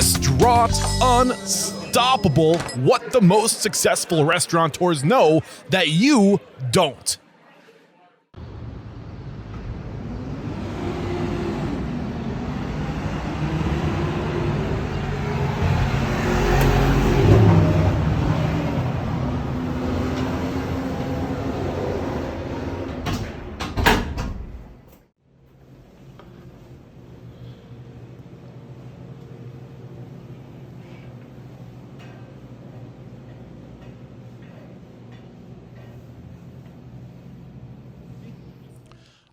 Restaurant Unstoppable. What the most successful restaurateurs know that you don't.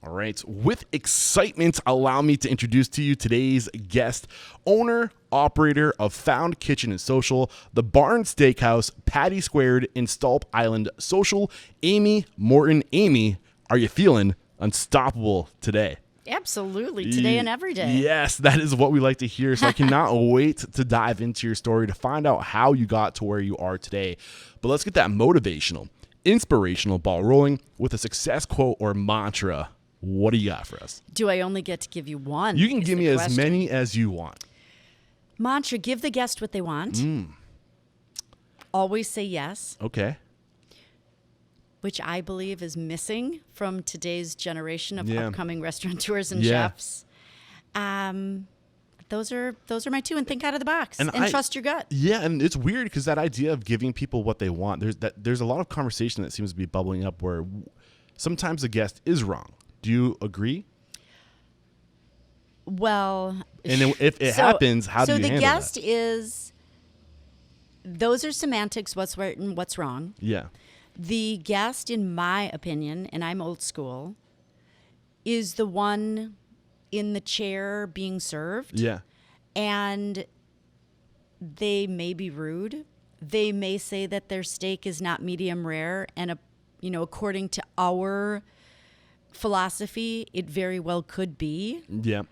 All right, with excitement, allow me to introduce to you today's guest, owner, operator of Found Kitchen and Social, the Barn Steakhouse, Patty Squared in Stolp Island Social, Amy Morton. Amy, are you feeling unstoppable today? Absolutely, today and every day. Yes, that is what we like to hear. So I cannot wait to dive into your story to find out how you got to where you are today. But let's get that motivational, inspirational ball rolling with a success quote or mantra. What do you got for us? Do I only get to give you one? You can give me as many as you want. Mantra, give the guest what they want. Always say yes. Okay. Which I believe is missing from today's generation of upcoming restaurateurs and chefs. Those are my two, and think out of the box and trust your gut. Yeah, and it's weird because that idea of giving people what they want, there's a lot of conversation that seems to be bubbling up where sometimes the guest is wrong. Do you agree? Well, and if it happens, how do you handle that? So the guest is, those are semantics, what's right and what's wrong. Yeah. The guest, in my opinion, and I'm old school, is the one in the chair being served. Yeah. And they may be rude. They may say that their steak is not medium rare, and according to our philosophy, it very well could be. Yeah.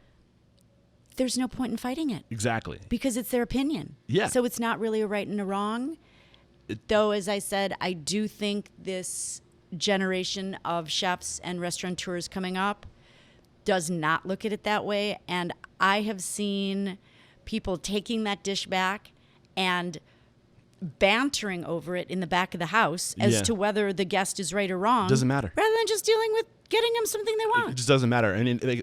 There's no point in fighting it. Exactly. Because it's their opinion. Yeah. So it's not really a right and a wrong. Though, as I said, I do think this generation of chefs and restaurateurs coming up does not look at it that way. And I have seen people taking that dish back and bantering over it in the back of the house as to whether the guest is right or wrong. Doesn't matter. Rather than just dealing with getting them something they want. It just doesn't matter. And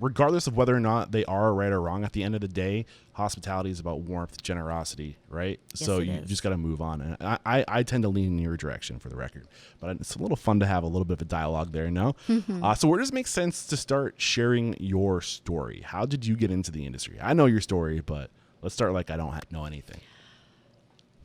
regardless of whether or not they are right or wrong, at the end of the day, hospitality is about warmth, generosity, right? Yes, so you just got to move on. And I tend to lean in your direction for the record. But it's a little fun to have a little bit of a dialogue there, no? So where does it make sense to start sharing your story? How did you get into the industry? I know your story, but let's start like I don't know anything.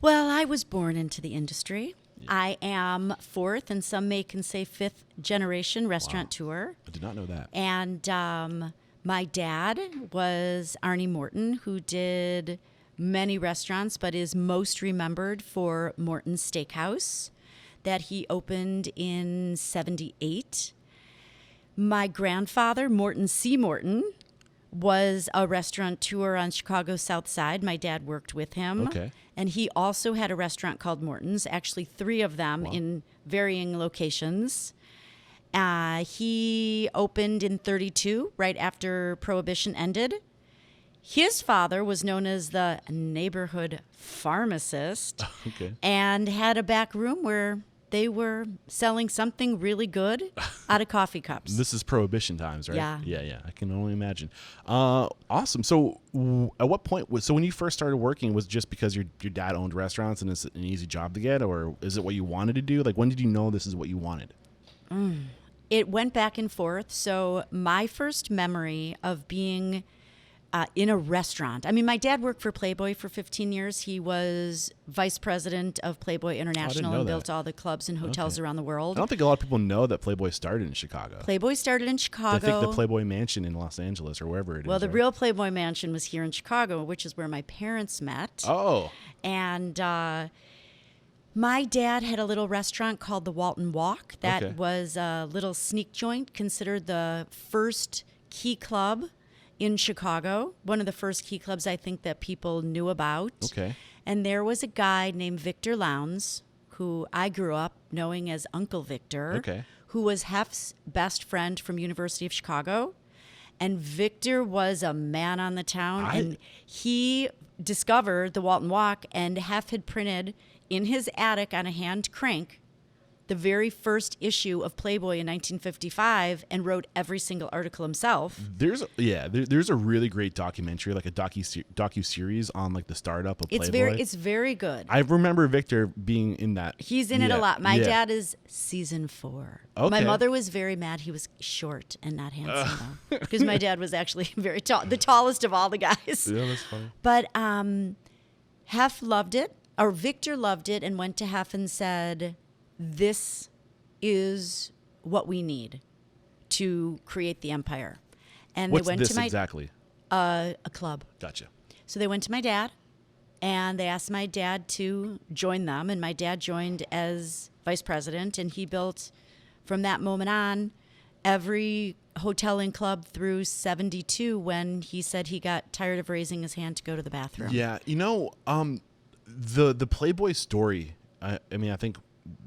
Well, I was born into the industry. Yeah. I am fourth, and some may can say fifth generation restaurateur. Wow. I did not know that. And my dad was Arnie Morton, who did many restaurants, but is most remembered for Morton Steakhouse that he opened in 78. My grandfather, Morton C. Morton, was a restaurateur on Chicago's South Side. My dad worked with him. Okay. And he also had a restaurant called Morton's, actually 3 of them in varying locations. He opened in 32, right after Prohibition ended. His father was known as the neighborhood pharmacist and had a back room where they were selling something really good out of coffee cups. This is Prohibition times, right? Yeah. Yeah. I can only imagine. Awesome. So at what point when you first started working, was it just because your dad owned restaurants and it's an easy job to get, or is it what you wanted to do? Like, when did you know this is what you wanted? It went back and forth. So my first memory of being in a restaurant. I mean, my dad worked for Playboy for 15 years. He was vice president of Playboy International and built all the clubs and hotels around the world. I don't think a lot of people know that Playboy started in Chicago. Playboy started in Chicago. I think the Playboy Mansion in Los Angeles or wherever it is. Well, the real Playboy Mansion was here in Chicago, which is where my parents met. Oh. And my dad had a little restaurant called the Walton Walk. That was a little sneak joint, considered the first key club in Chicago, one of the first key clubs I think that people knew about. Okay. And there was a guy named Victor Lowndes, who I grew up knowing as Uncle Victor, who was Hef's best friend from University of Chicago. And Victor was a man on the town, and he discovered the Walton Walk, and Hef had printed in his attic on a hand crank the very first issue of Playboy in 1955 and wrote every single article himself. There's a really great documentary, like a docu-series on like the startup of Playboy. It's very good. I remember Victor being in that. He's in it a lot. My dad is season 4. Okay. My mother was very mad he was short and not handsome, though, because my dad was actually very tall, the tallest of all the guys. Yeah, that's funny. But Hef loved it, or Victor loved it, and went to Hef and said, "This is what we need to create the empire." And What's they went this to my exactly? A club. Gotcha. So they went to my dad, and they asked my dad to join them, and my dad joined as vice president, and he built, from that moment on, every hotel and club through 72 when he said he got tired of raising his hand to go to the bathroom. Yeah, the Playboy story. I mean, I think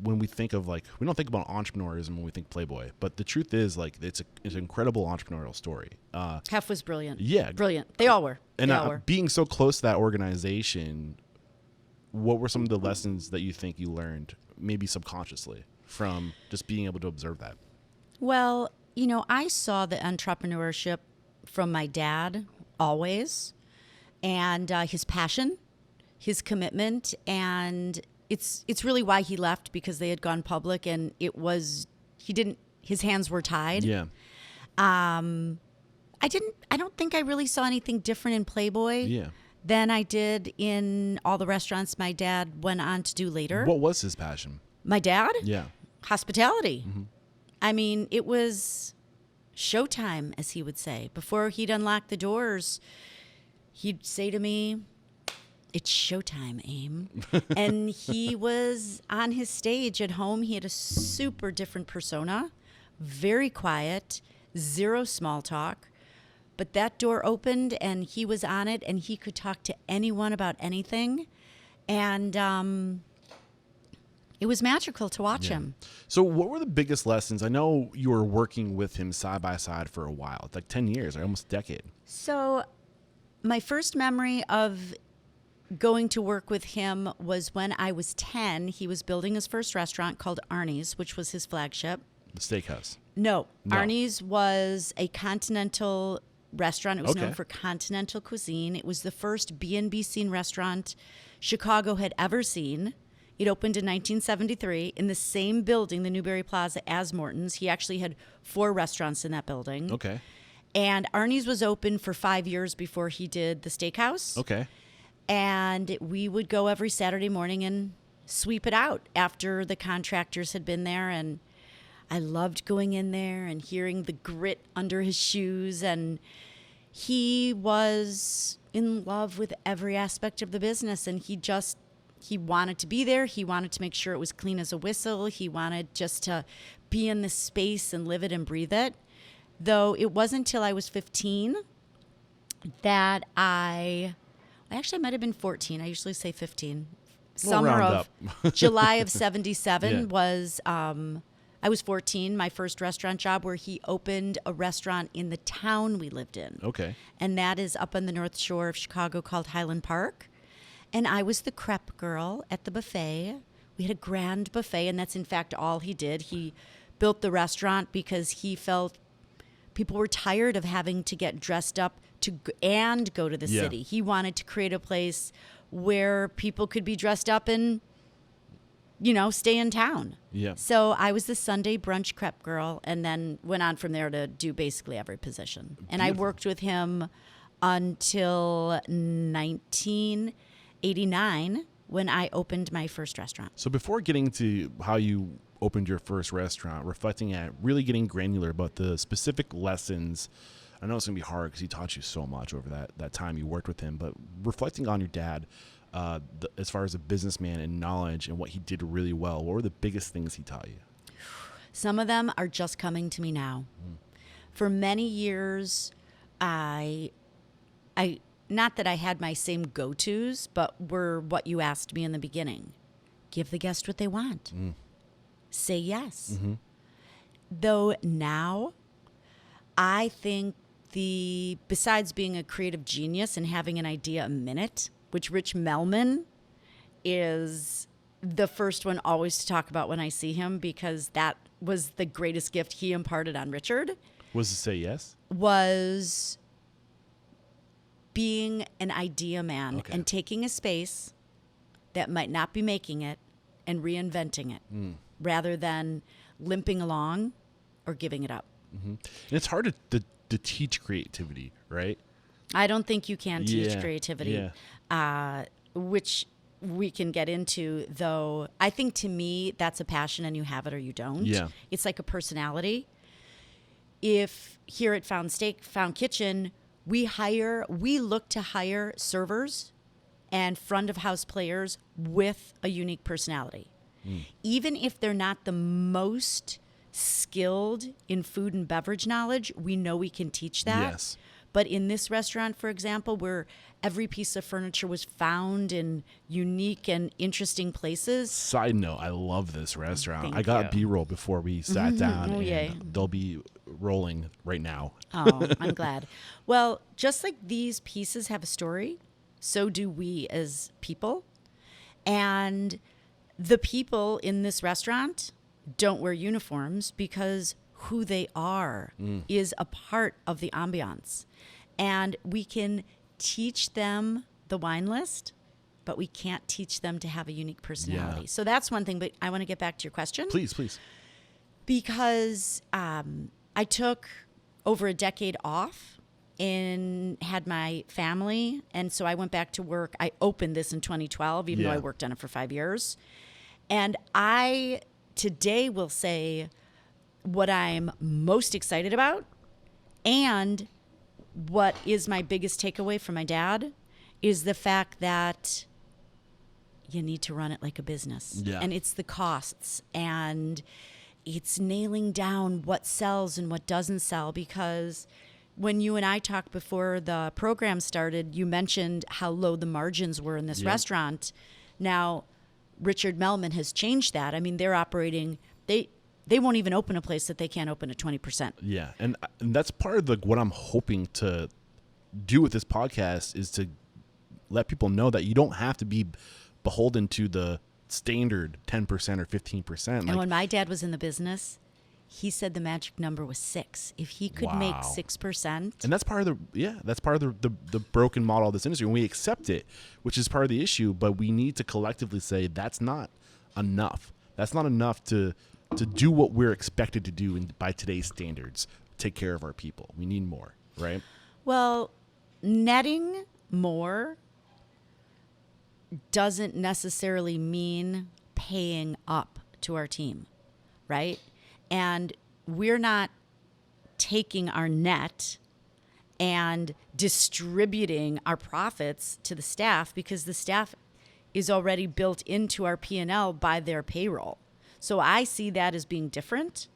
when we think of we don't think about entrepreneurism when we think Playboy, but the truth is it's an incredible entrepreneurial story. Hef was brilliant. Yeah, brilliant. They all were. And they all were. Being so close to that organization, what were some of the lessons that you think you learned, maybe subconsciously, from just being able to observe that? Well, I saw the entrepreneurship from my dad always, and his passion, his commitment, and it's really why he left, because they had gone public, and his hands were tied. Yeah. I don't think I really saw anything different in Playboy than I did in all the restaurants my dad went on to do later. What was his passion? My dad? Yeah. Hospitality. Mm-hmm. I mean, it was showtime, as he would say. Before he'd unlock the doors, he'd say to me, "It's showtime, Aim." And he was on his stage at home. He had a super different persona, very quiet, zero small talk. But that door opened, and he was on it, and he could talk to anyone about anything. And it was magical to watch him. So what were the biggest lessons? I know you were working with him side by side for a while. It's like 10 years, or almost a decade. So my first memory of going to work with him was when I was 10. He was building his first restaurant called Arnie's, which was his flagship. The steakhouse. No. Arnie's was a continental restaurant. It was known Okay. for continental cuisine. It was the first B&B scene restaurant Chicago had ever seen. It opened in 1973 in the same building, the Newberry Plaza, as Morton's. He actually had 4 restaurants in that building. Okay. And Arnie's was open for 5 years before he did the steakhouse. Okay. And we would go every Saturday morning and sweep it out after the contractors had been there. And I loved going in there and hearing the grit under his shoes. And he was in love with every aspect of the business. And he wanted to be there. He wanted to make sure it was clean as a whistle. He wanted just to be in the space and live it and breathe it. Though it wasn't until I was 15 that I might have been 14. I usually say 15. We'll Summer round of up. July of 77 Yeah. was, I was 14, my first restaurant job, where he opened a restaurant in the town we lived in. Okay. And that is up on the North Shore of Chicago called Highland Park. And I was the crepe girl at the buffet. We had a grand buffet, and that's in fact all he did. He built the restaurant because he felt people were tired of having to get dressed up and go to the city. He wanted to create a place where people could be dressed up and, stay in town. Yeah. So I was the Sunday brunch crepe girl, and then went on from there to do basically every position. And I worked with him until 1989 when I opened my first restaurant. So before getting to how you opened your first restaurant, reflecting at really getting granular about the specific lessons, I know it's going to be hard because he taught you so much over that time you worked with him, but reflecting on your dad, as far as a businessman and knowledge and what he did really well, what were the biggest things he taught you? Some of them are just coming to me now. For many years, I not that I had my same go-tos, but were what you asked me in the beginning. Give the guest what they want. Say yes. Though now, I think besides being a creative genius and having an idea a minute, which Rich Melman is the first one always to talk about when I see him, because that was the greatest gift he imparted on Richard. Was to say yes? Was being an idea man Okay. and taking a space that might not be making it and reinventing it rather than limping along or giving it up. And it's hard to teach creativity, right? I don't think you can teach Yeah, creativity, which we can get into, though. I think to me, that's a passion and you have it or you don't. Yeah. It's like a personality. If here at Found Kitchen, we look to hire servers and front of house players with a unique personality. Even if they're not the most skilled in food and beverage knowledge, we know we can teach that. Yes. But in this restaurant, for example, where every piece of furniture was found in unique and interesting places. Side note, I love this restaurant. Thank I got you. B-roll before we sat down, Oh, and yay. they'll be rolling right now. Oh, I'm glad. Well, just like these pieces have a story, so do we as people. And the people in this restaurant don't wear uniforms because who they are is a part of the ambiance. And we can teach them the wine list, but we can't teach them to have a unique personality. Yeah. So that's one thing, but I want to get back to your question. Please. Because I took over a decade off and had my family, and so I went back to work. I opened this in 2012, even though Yeah. I worked on it for 5 years. And I today will say what I'm most excited about and what is my biggest takeaway from my dad is the fact that you need to run it like a business. Yeah. And it's the costs, and it's nailing down what sells and what doesn't sell. Because when you and I talked before the program started, you mentioned how low the margins were in this restaurant. Now, Richard Melman has changed that. I mean, they're operating, they won't even open a place that they can't open at 20%. Yeah, and that's part of what I'm hoping to do with this podcast is to let people know that you don't have to be beholden to the standard 10% or 15%. And when my dad was in the business, he said the magic number was 6. If he could make Wow. 6%. And that's part of the broken model of this industry. And we accept it, which is part of the issue, but we need to collectively say that's not enough. That's not enough to do what we're expected to do by today's standards. Take care of our people. We need more, right? Well, netting more doesn't necessarily mean paying up to our team, right? And we're not taking our net and distributing our profits to the staff because the staff is already built into our P&L by their payroll. So I see that as being different.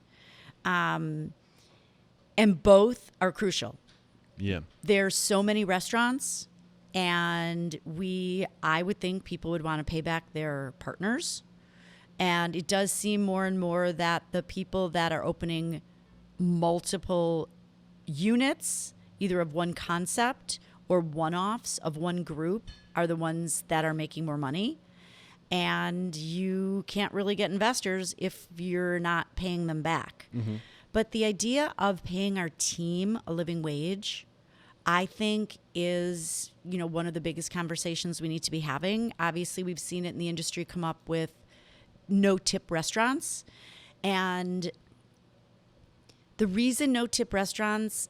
And both are crucial. Yeah. There's so many restaurants, and I would think people would want to pay back their partners. And it does seem more and more that the people that are opening multiple units, either of one concept or one-offs of one group, are the ones that are making more money. And you can't really get investors if you're not paying them back. Mm-hmm. But the idea of paying our team a living wage, I think is, one of the biggest conversations we need to be having. Obviously, we've seen it in the industry come up with no-tip restaurants. And the reason no-tip restaurants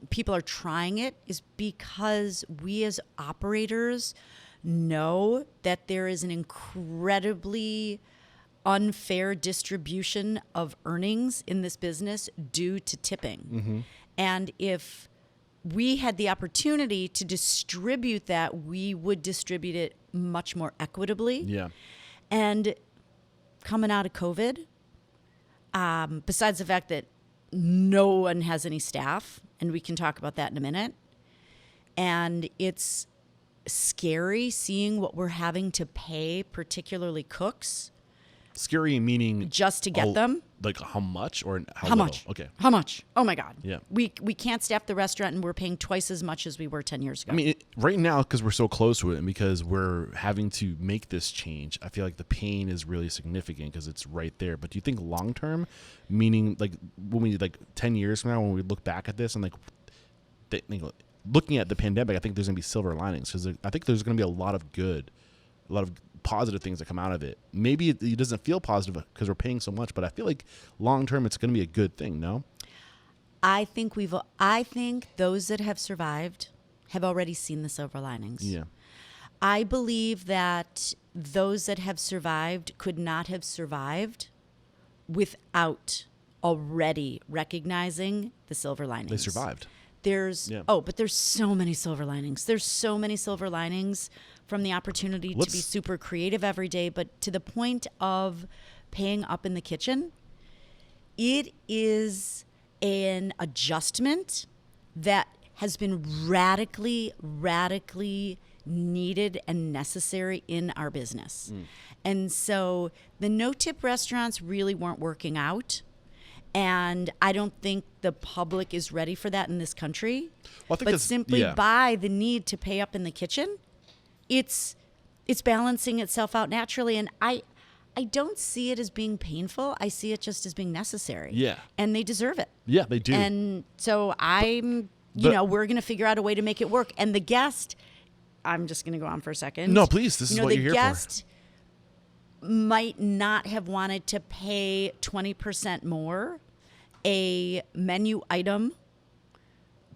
people are trying it is because we as operators know that there is an incredibly unfair distribution of earnings in this business due to tipping. Mm-hmm. And if we had the opportunity to distribute that, we would distribute it much more equitably. Yeah. And coming out of COVID, besides the fact that no one has any staff, and we can talk about that in a minute, and it's scary seeing what we're having to pay, particularly cooks, Scary meaning just to get them. Like how much or how How little? much? Okay. How much? Oh my God. Yeah. We can't staff the restaurant, and we're paying twice as much as we were 10 years ago. I mean, right now, because we're so close to it and because we're having to make this change, I feel like the pain is really significant because it's right there. But do you think long term, meaning like when we 10 years from now, when we look back at this and looking at the pandemic, I think there's going to be silver linings because I think there's going to be a lot of positive things that come out of it. Maybe it doesn't feel positive because we're paying so much, but I feel like long term it's going to be a good thing. No, I think those that have survived have already seen the silver linings. Yeah, I believe that those that have survived could not have survived without already recognizing the silver linings. they survived. But there's so many silver linings. There's so many silver linings from the opportunity to be super creative every day, but to the point of paying up in the kitchen, it is an adjustment that has been radically needed and necessary in our business. And so the no-tip restaurants really weren't working out. And I don't think the public is ready for that in this country. Well, I think but simply by the need to pay up in the kitchen, it's balancing itself out naturally. And I don't see it as being painful. I see it just as being necessary. Yeah. And they deserve it. Yeah, they do. And so we're going to figure out a way to make it work. And the guest, I'm just going to go on for a second. No, please. This is what you're here for. The guest might not have wanted to pay 20% more a menu item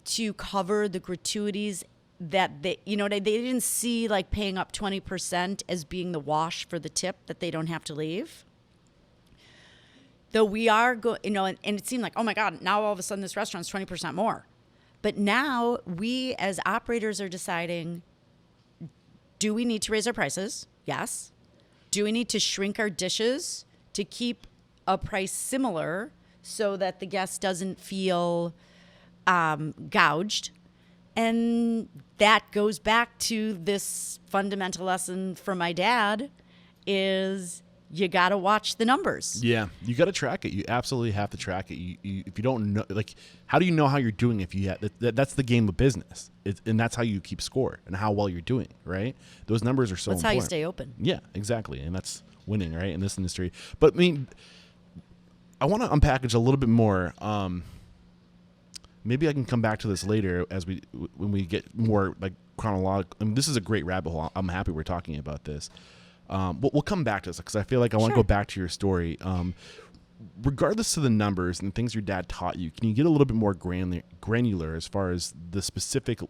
to cover the gratuities that they didn't see like paying up 20% as being the wash for the tip that they don't have to leave. Though we are and it seemed like, oh my God, now all of a sudden this restaurant's 20% more. But now we as operators are deciding, do we need to raise our prices? Yes. Do we need to shrink our dishes to keep a price similar so that the guest doesn't feel gouged? And that goes back to this fundamental lesson from my dad is you got to watch the numbers. Yeah, you got to track it. You absolutely have to track it. You if you don't know, how do you know how you're doing if you that's the game of business. And that's how you keep score and how well you're doing, right? Those numbers are so important. That's how you stay open. Yeah, exactly. And that's winning, right, in this industry. But I mean, I want to unpackage a little bit more. Maybe I can come back to this later when we get more chronological. I mean, this is a great rabbit hole. I'm happy we're talking about this. We'll come back to this because I feel like I want to go back to your story. Regardless of the numbers and things your dad taught you, can you get a little bit more granular as far as the specific?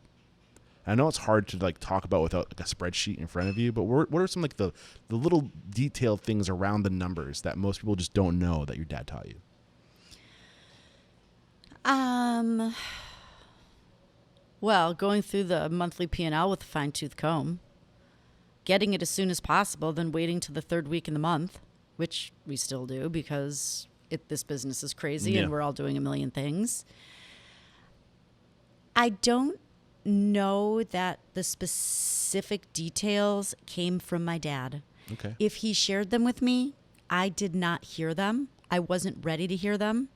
I know it's hard to talk about without a spreadsheet in front of you, but what are some the little detailed things around the numbers that most people just don't know that your dad taught you? Well, going through the monthly P&L with a fine-tooth comb, getting it as soon as possible, then waiting to the third week in the month, which we still do because this business is crazy and we're all doing a million things. I don't know that the specific details came from my dad. Okay. If he shared them with me, I did not hear them. I wasn't ready to hear them.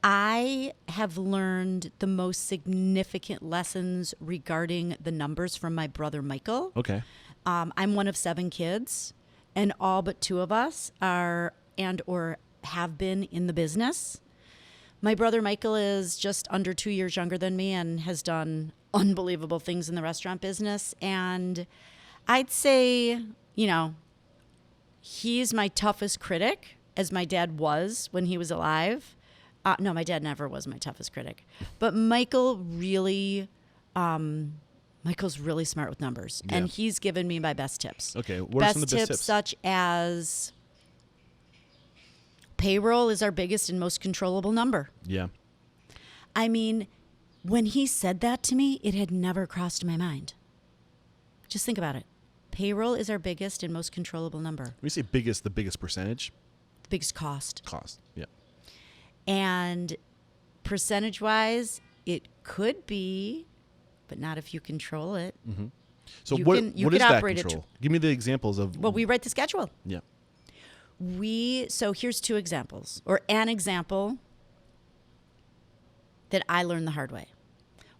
I have learned the most significant lessons regarding the numbers from my brother Michael. Okay. I'm one of 7 kids, and all but 2 of us are or have been in the business. My brother Michael is just under 2 years younger than me and has done unbelievable things in the restaurant business. And I'd say, he's my toughest critic, as my dad was when he was alive. No, my dad never was my toughest critic. But Michael's really smart with numbers, and he's given me my best tips. Okay, what are some of the best tips? Such as payroll is our biggest and most controllable number. Yeah. I mean, when he said that to me, it had never crossed my mind. Just think about it. Payroll is our biggest and most controllable number. When you say biggest, the biggest percentage? The biggest cost. Cost, yeah. And percentage-wise, it could be, but not if you control it. Mm-hmm. So you what can is that operate control? Give me the examples of... Well, we write the schedule. Yeah. So here's two examples, or an example that I learned the hard way.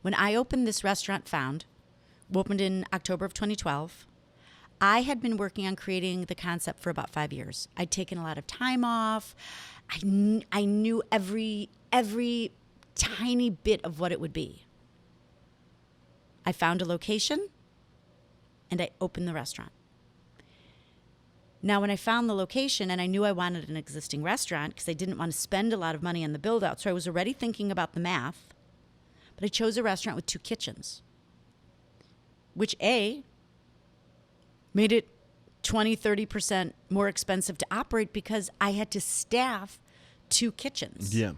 When I opened this restaurant, opened in October of 2012, I had been working on creating the concept for about 5 years. I'd taken a lot of time off. I knew every tiny bit of what it would be. I found a location and I opened the restaurant. Now, when I found the location and I knew I wanted an existing restaurant because I didn't want to spend a lot of money on the build out, so I was already thinking about the math, but I chose a restaurant with 2 kitchens, which made it 20-30% more expensive to operate because I had to staff 2 kitchens. Yeah.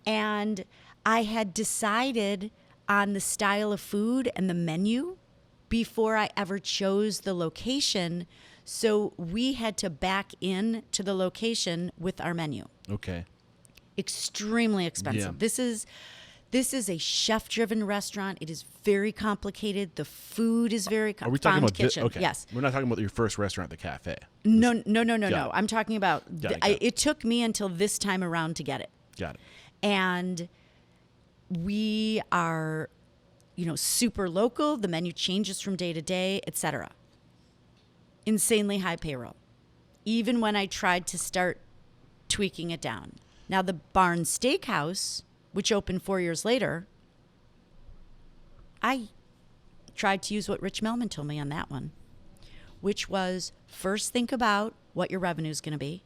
And I had decided on the style of food and the menu before I ever chose the location. So we had to back in to the location with our menu. Okay. Extremely expensive. Yeah. This is a chef-driven restaurant. It is very complicated. The food is very Are we talking about kitchen. Okay. Yes. We're not talking about your first restaurant at the cafe. No. it. I'm talking about. It took me until this time around to get it. Got it. And we are, super local. The menu changes from day to day, etc. Insanely high payroll, even when I tried to start tweaking it down. Now, the Barn Steakhouse, which opened 4 years later, I tried to use what Rich Melman told me on that one, which was first think about what your revenue is going to be.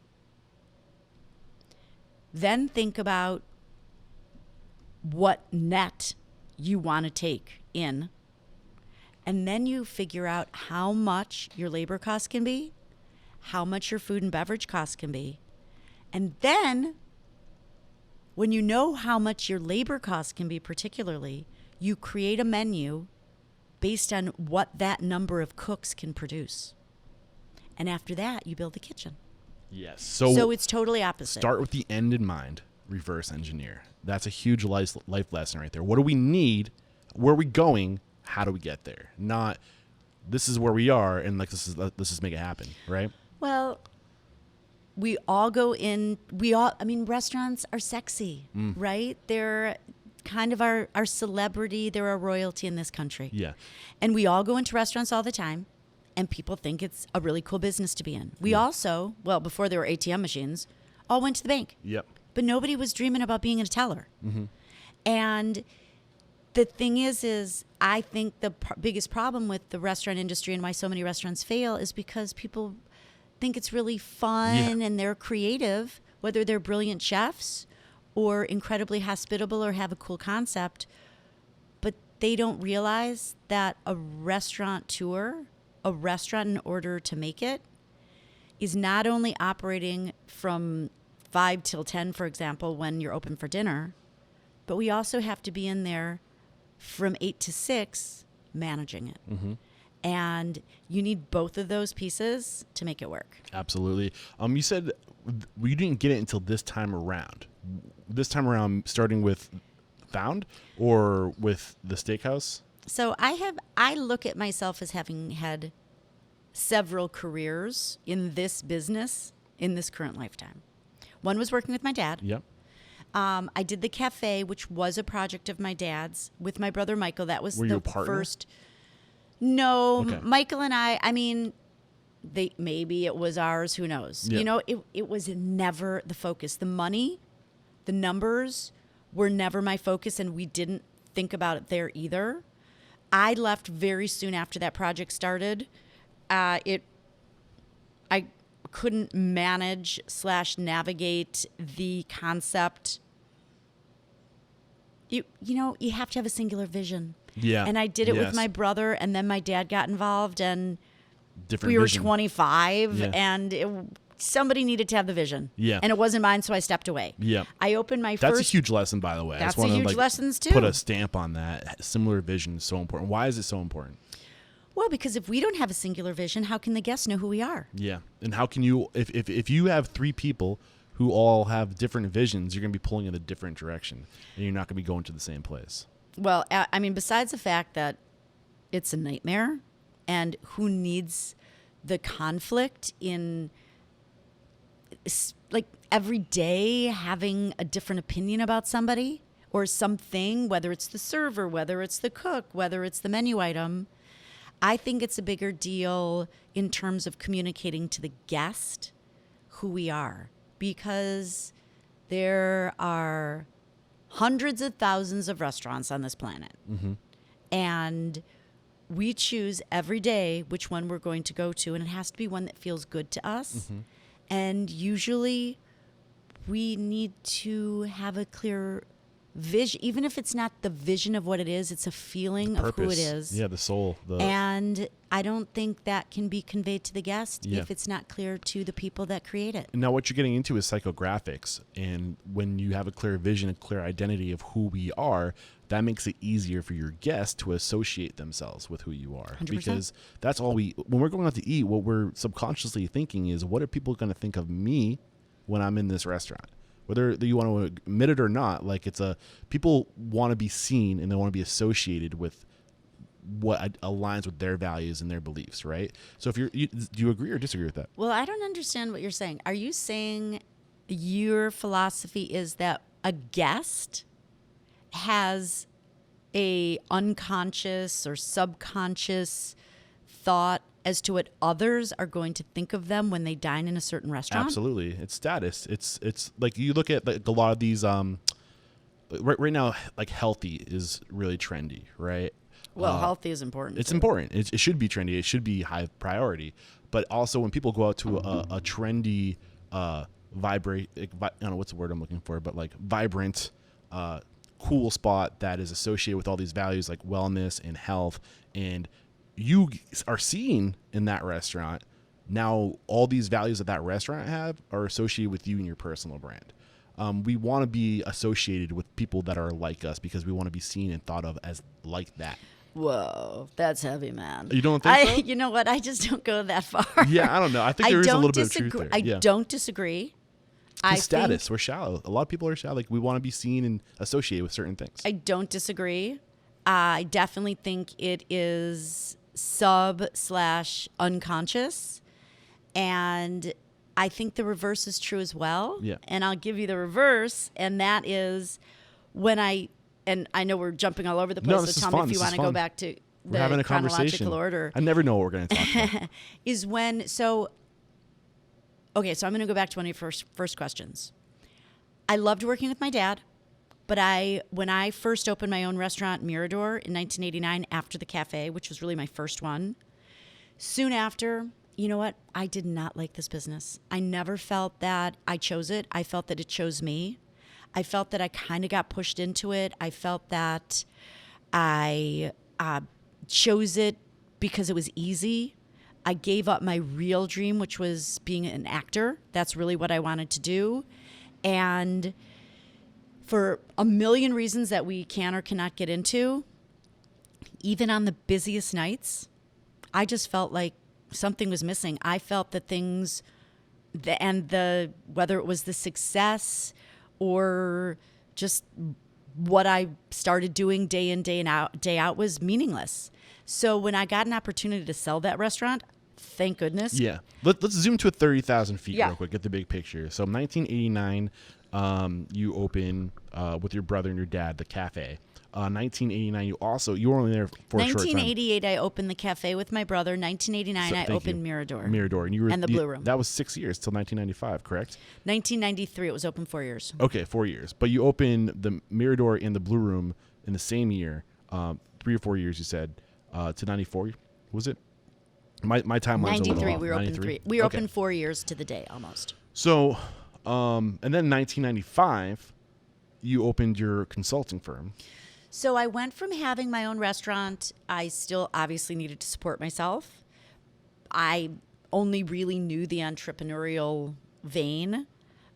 Then think about what net you want to take in. And then you figure out how much your labor costs can be, how much your food and beverage costs can be. And then when you know how much your labor costs can be particularly, you create a menu based on what that number of cooks can produce. And after that, you build the kitchen. Yes. So it's totally opposite. Start with the end in mind. Reverse engineer. That's a huge life lesson right there. What do we need? Where are we going? How do we get there? Not this is where we are and let's just make it happen, right? Well, restaurants are sexy, right? They're kind of our celebrity. They're our royalty in this country. Yeah. And we all go into restaurants all the time, and people think it's a really cool business to be in. We also, before there were ATM machines, all went to the bank. Yep. But nobody was dreaming about being a teller. Mm-hmm. And the thing is I think the biggest problem with the restaurant industry and why so many restaurants fail is because people think it's really fun and they're creative, whether they're brilliant chefs or incredibly hospitable or have a cool concept, but they don't realize that a restaurant in order to make it, is not only operating from 5 till 10, for example, when you're open for dinner, but we also have to be in there from 8 to 6 managing it. Mm-hmm. And you need both of those pieces to make it work. Absolutely. You said you didn't get it until this time around. This time around, starting with Found or with the steakhouse? So I look at myself as having had several careers in this business in this current lifetime. One was working with my dad. Yep. I did the cafe, which was a project of my dad's with my brother Michael. That was you the a partner? first. No, Okay. Michael and I mean, maybe it was ours. Who knows? Yeah. It was never the focus. The money, the numbers were never my focus, and we didn't think about it there either. I left very soon after that project started. I couldn't manage / navigate the concept. You have to have a singular vision. Yeah. And I did it Yes. with my brother, and then my dad got involved, and Different we were vision. 25, Yeah. and somebody needed to have the vision. Yeah. And it wasn't mine, so I stepped away. Yeah. I opened my That's first. a huge lesson, by the way. I That's just wanna, a huge lessons, too. Put a stamp on that. Similar vision is so important. Why is it so important? Well, because if we don't have a singular vision, how can the guests know who we are? Yeah. And how can you, if you have 3 people who all have different visions, you're going to be pulling in a different direction, and you're not going to be going to the same place. Well, I mean, besides the fact that it's a nightmare, and who needs the conflict in like every day having a different opinion about somebody or something, whether it's the server, whether it's the cook, whether it's the menu item. I think it's a bigger deal in terms of communicating to the guest who we are, because there are hundreds of thousands of restaurants on this planet. And we choose every day which one we're going to go to, and it has to be one that feels good to us. And usually we need to have a clear vision, even if it's not the vision of what it is, it's a feeling of who it is. Yeah, the soul. And I don't think that can be conveyed to the guest if it's not clear to the people that create it. Now, what you're getting into is psychographics. And when you have a clear vision, a clear identity of who we are, that makes it easier for your guests to associate themselves with who you are. 100%. Because that's all when we're going out to eat, what we're subconsciously thinking is, what are people going to think of me when I'm in this restaurant? Whether you want to admit it or not, like people want to be seen and they want to be associated with what aligns with their values and their beliefs, right? So do you agree or disagree with that? Well, I don't understand what you're saying. Are you saying your philosophy is that a guest has a unconscious or subconscious thought as to what others are going to think of them when they dine in a certain restaurant? Absolutely. It's status. It's like you look at like a lot of these right now, like healthy is really trendy, right? Well, healthy is important. It's important. It should be trendy. It should be high priority. But also when people go out to a trendy, I don't know what's the word I'm looking for, but like vibrant, cool spot that is associated with all these values like wellness and health, and you are seen in that restaurant. Now, all these values that restaurant have are associated with you and your personal brand. We want to be associated with people that are like us because we want to be seen and thought of as like that. Whoa, that's heavy, man. You don't think so? You know what? I just don't go that far. Yeah, I don't know. I think there is a little bit of truth there. I don't disagree. Status. We're shallow. A lot of people are shallow. Like, we want to be seen and associated with certain things. I don't disagree. I definitely think it is sub/unconscious. And I think the reverse is true as well. Yeah. And I'll give you the reverse. And that is and I know we're jumping all over the place. No, this so is tell fun. me if you want to go back to the having a chronological conversation. order. I never know what we're going to talk about. Okay, so I'm going to go back to one of your first questions. I loved working with my dad, but when I first opened my own restaurant, Mirador, in 1989, after the cafe, which was really my first one, soon after, you know what? I did not like this business. I never felt that I chose it. I felt that it chose me. I felt that I kind of got pushed into it. I felt that I chose it because it was easy. I gave up my real dream, which was being an actor. That's really what I wanted to do. And for a million reasons that we can or cannot get into, even on the busiest nights, I just felt like something was missing. I felt that whether it was the success or just what I started doing day in, day out was meaningless. So when I got an opportunity to sell that restaurant, thank goodness. Yeah. Let's zoom to 30,000 feet real quick, get the big picture. So 1989, you open with your brother and your dad the cafe. 1989, you were only there for a short time. 1988, I opened the cafe with my brother. 1989, I opened Mirador. Mirador. And the Blue Room. That was 6 years, till 1995, correct? 1993, it was open 4 years. Okay, 4 years. But you opened the Mirador and the Blue Room in the same year, 3 or 4 years, you said, to 94, was it? My timeline's a little 93, off. we were open 3. We were open 4 years to the day, almost. So, and then 1995, you opened your consulting firm. So I went from having my own restaurant. I still obviously needed to support myself. I only really knew the entrepreneurial vein.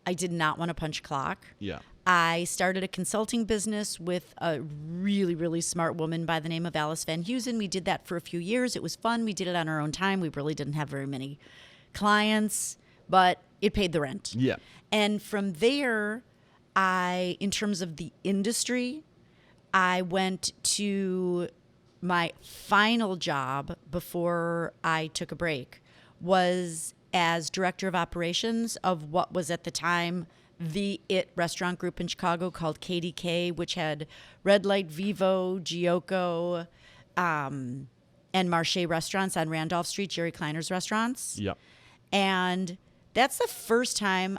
I did not want to punch clock. Yeah. I started a consulting business with a really, really smart woman by the name of Alice Van Heusen. We did that for a few years. It was fun. We did it on our own time. We really didn't have very many clients, but it paid the rent. Yeah. And from there, in terms of the industry, I went to my final job before I took a break was as director of operations of what was at the time the IT restaurant group in Chicago called KDK, which had Red Light, Vivo, Gioco, and Marché restaurants on Randolph Street, Jerry Kleiner's restaurants. Yep. And that's the first time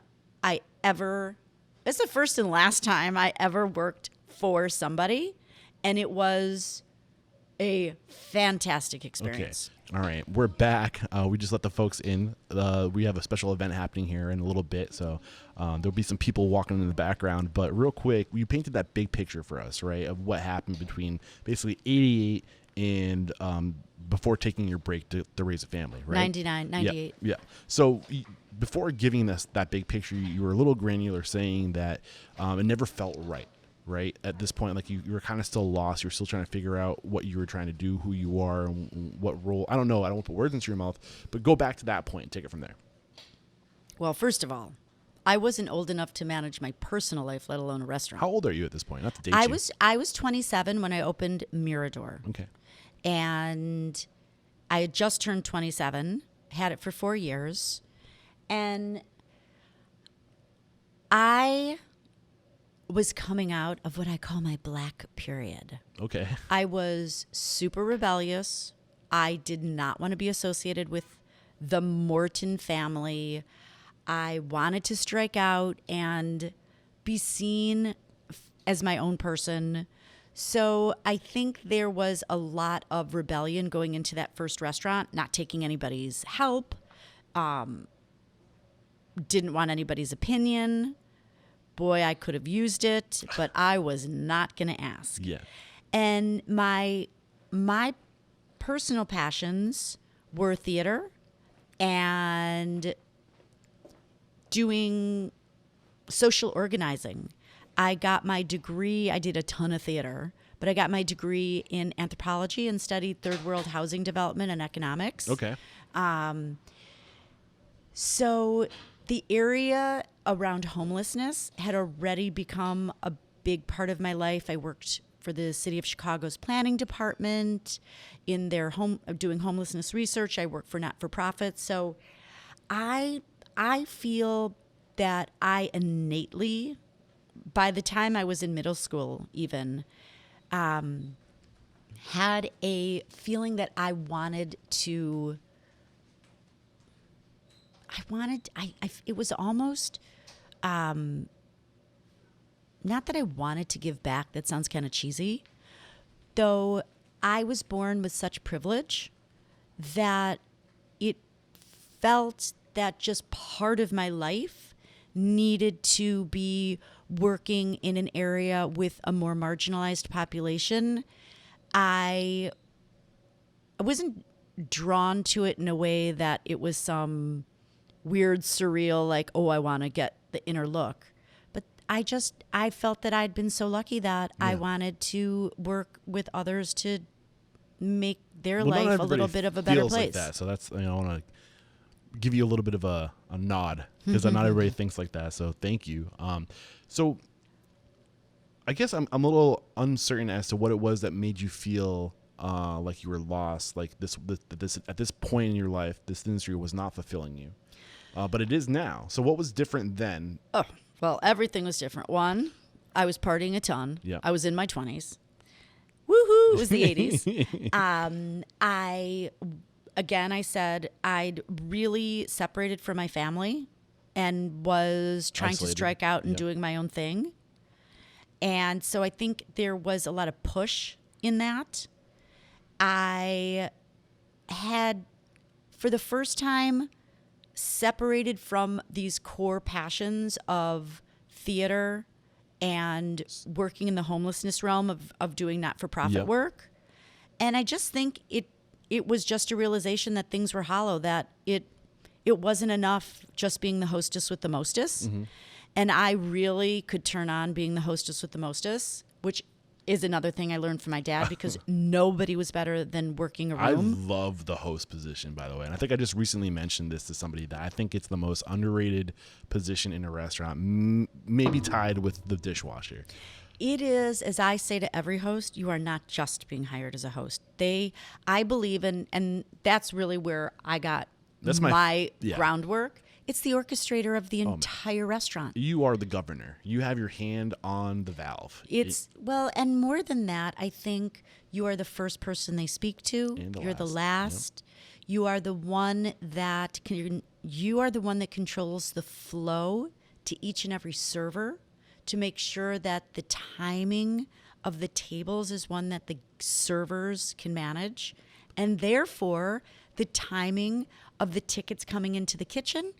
it's the first and last time I ever worked for somebody. And it was a fantastic experience. Okay. All right. We're back. We just let the folks in. We have a special event happening here in a little bit. So there'll be some people walking in the background. But real quick, you painted that big picture for us, right, of what happened between basically 88 and before taking your break to raise a family, right? 99, 98. Yeah. So before giving us that big picture, you were a little granular saying that it never felt right? At this point, like you were kind of still lost. You were still trying to figure out what you were trying to do, who you are, and what role. I don't know. I don't want to put words into your mouth, but go back to that point and take it from there. Well, first of all, I wasn't old enough to manage my personal life, let alone a restaurant. How old are you at this point? Not to date you. I was 27 when I opened Mirador. Okay. And I had just turned 27, had it for 4 years, and I was coming out of what I call my black period. Okay. I was super rebellious. I did not want to be associated with the Morton family. I wanted to strike out and be seen as my own person. So I think there was a lot of rebellion going into that first restaurant, not taking anybody's help, didn't want anybody's opinion. Boy, I could have used it, but I was not going to ask. Yeah. And my personal passions were theater and doing social organizing. I got my degree. I did a ton of theater, but I got my degree in anthropology and studied third world housing development and economics. Okay. So the area around homelessness had already become a big part of my life. I worked for the City of Chicago's planning department in their doing homelessness research. I worked for not-for-profits. So I feel that I innately, by the time I was in middle school even, had a feeling that it was almost, not that I wanted to give back. That sounds kind of cheesy. Though I was born with such privilege that it felt that just part of my life needed to be working in an area with a more marginalized population. I wasn't drawn to it in a way that it was some weird, surreal, like, oh, I want to get the inner look. But I felt that I'd been so lucky that I wanted to work with others to make their life a little bit of a better place. Like that. So that's, I want to give you a little bit of a nod because not everybody thinks like that. So thank you. So I guess I'm a little uncertain as to what it was that made you feel like you were lost, like this at this point in your life, this industry was not fulfilling you. But it is now. So what was different then? Oh, well, everything was different. One, I was partying a ton. Yeah. I was in my 20s. Woohoo! It was the 80s. I said I'd really separated from my family and was trying to strike out and doing my own thing. And so I think there was a lot of push in that. I had, for the first time, separated from these core passions of theater and working in the homelessness realm of doing not-for-profit work. And I just think it was just a realization that things were hollow, that it wasn't enough just being the hostess with the mostest. Mm-hmm. And I really could turn on being the hostess with the mostest, which is another thing I learned from my dad, because nobody was better than working a room. I love the host position, by the way. And I think I just recently mentioned this to somebody, that I think it's the most underrated position in a restaurant, maybe tied with the dishwasher. It is, as I say to every host, you are not just being hired as a host. I believe in, and that's really where I got That's yeah. groundwork. It's the orchestrator of the entire restaurant. You are the governor. You have your hand on the valve. And more than that, I think you are the first person they speak to. You're the last. Yep. You are the one that controls the flow to each and every server to make sure that the timing of the tables is one that the servers can manage, and therefore the timing of the tickets coming into the kitchen.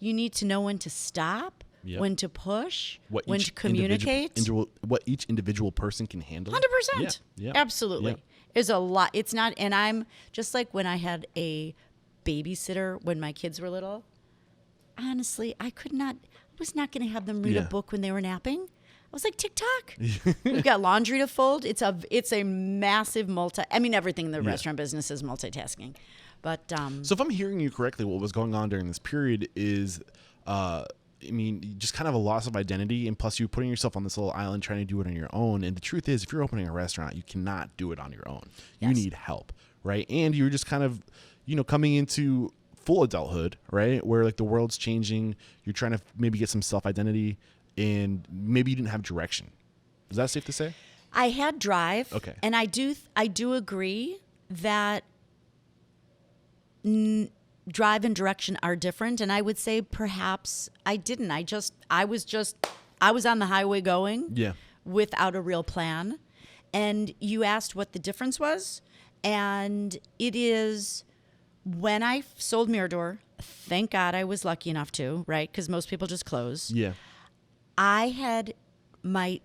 You need to know when to stop, when to push, when to communicate. What each individual person can handle. 100%. Yeah. Absolutely. Yeah. There's a lot. It's not, and I'm just like when I had a babysitter when my kids were little, honestly, I was not going to have them read a book when they were napping. I was like, tick-tock. We've got laundry to fold. It's a massive everything in the restaurant business is multitasking. But so if I'm hearing you correctly, what was going on during this period is, just kind of a loss of identity, and plus you're putting yourself on this little island trying to do it on your own. And the truth is, if you're opening a restaurant, you cannot do it on your own. Yes. You need help, right? And you're just kind of, coming into full adulthood, right? Where like the world's changing, you're trying to maybe get some self-identity, and maybe you didn't have direction. Is that safe to say? I had drive. Okay. And I do agree that drive and direction are different, and I would say perhaps I didn't. I was on the highway going without a real plan. And you asked what the difference was, and it is when I sold Mirador, thank God I was lucky enough to, right? Because most people just close. Yeah. I had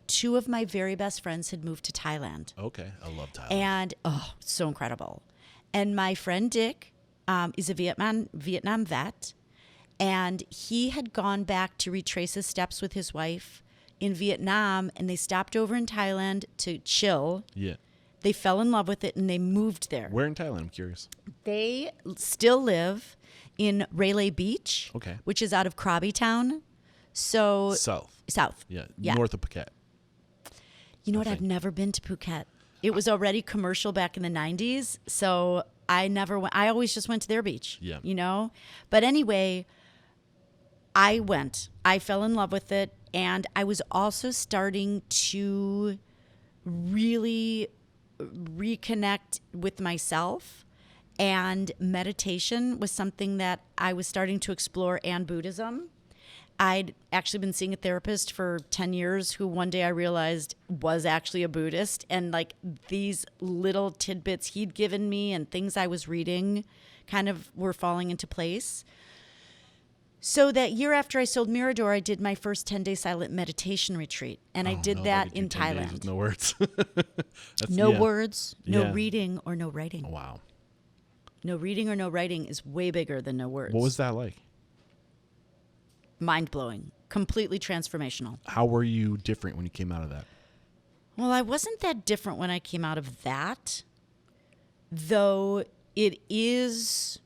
two of my very best friends had moved to Thailand. Okay. I love Thailand. And so incredible. And my friend Dick is a Vietnam vet, and he had gone back to retrace his steps with his wife in Vietnam, and they stopped over in Thailand to chill. Yeah. They fell in love with it, and they moved there. Where in Thailand? I'm curious. They still live in Railay Beach, which is out of Krabi Town. So South. Yeah. North of Phuket. You know what? I've never been to Phuket. It was already commercial back in the 90s, so I never went. I always just went to their beach, But anyway, I went. I fell in love with it, and I was also starting to really reconnect with myself, and meditation was something that I was starting to explore, and Buddhism. I'd actually been seeing a therapist for 10 years who one day I realized was actually a Buddhist, and like these little tidbits he'd given me and things I was reading kind of were falling into place. So that year after I sold Mirador, I did my first 10-day silent meditation retreat, and I did that in Thailand. With no words. No words, no reading or no writing. Oh, wow. No reading or no writing is way bigger than no words. What was that like? Mind-blowing, completely transformational. How were you different when you came out of that? Well, I wasn't that different when I came out of that, though it is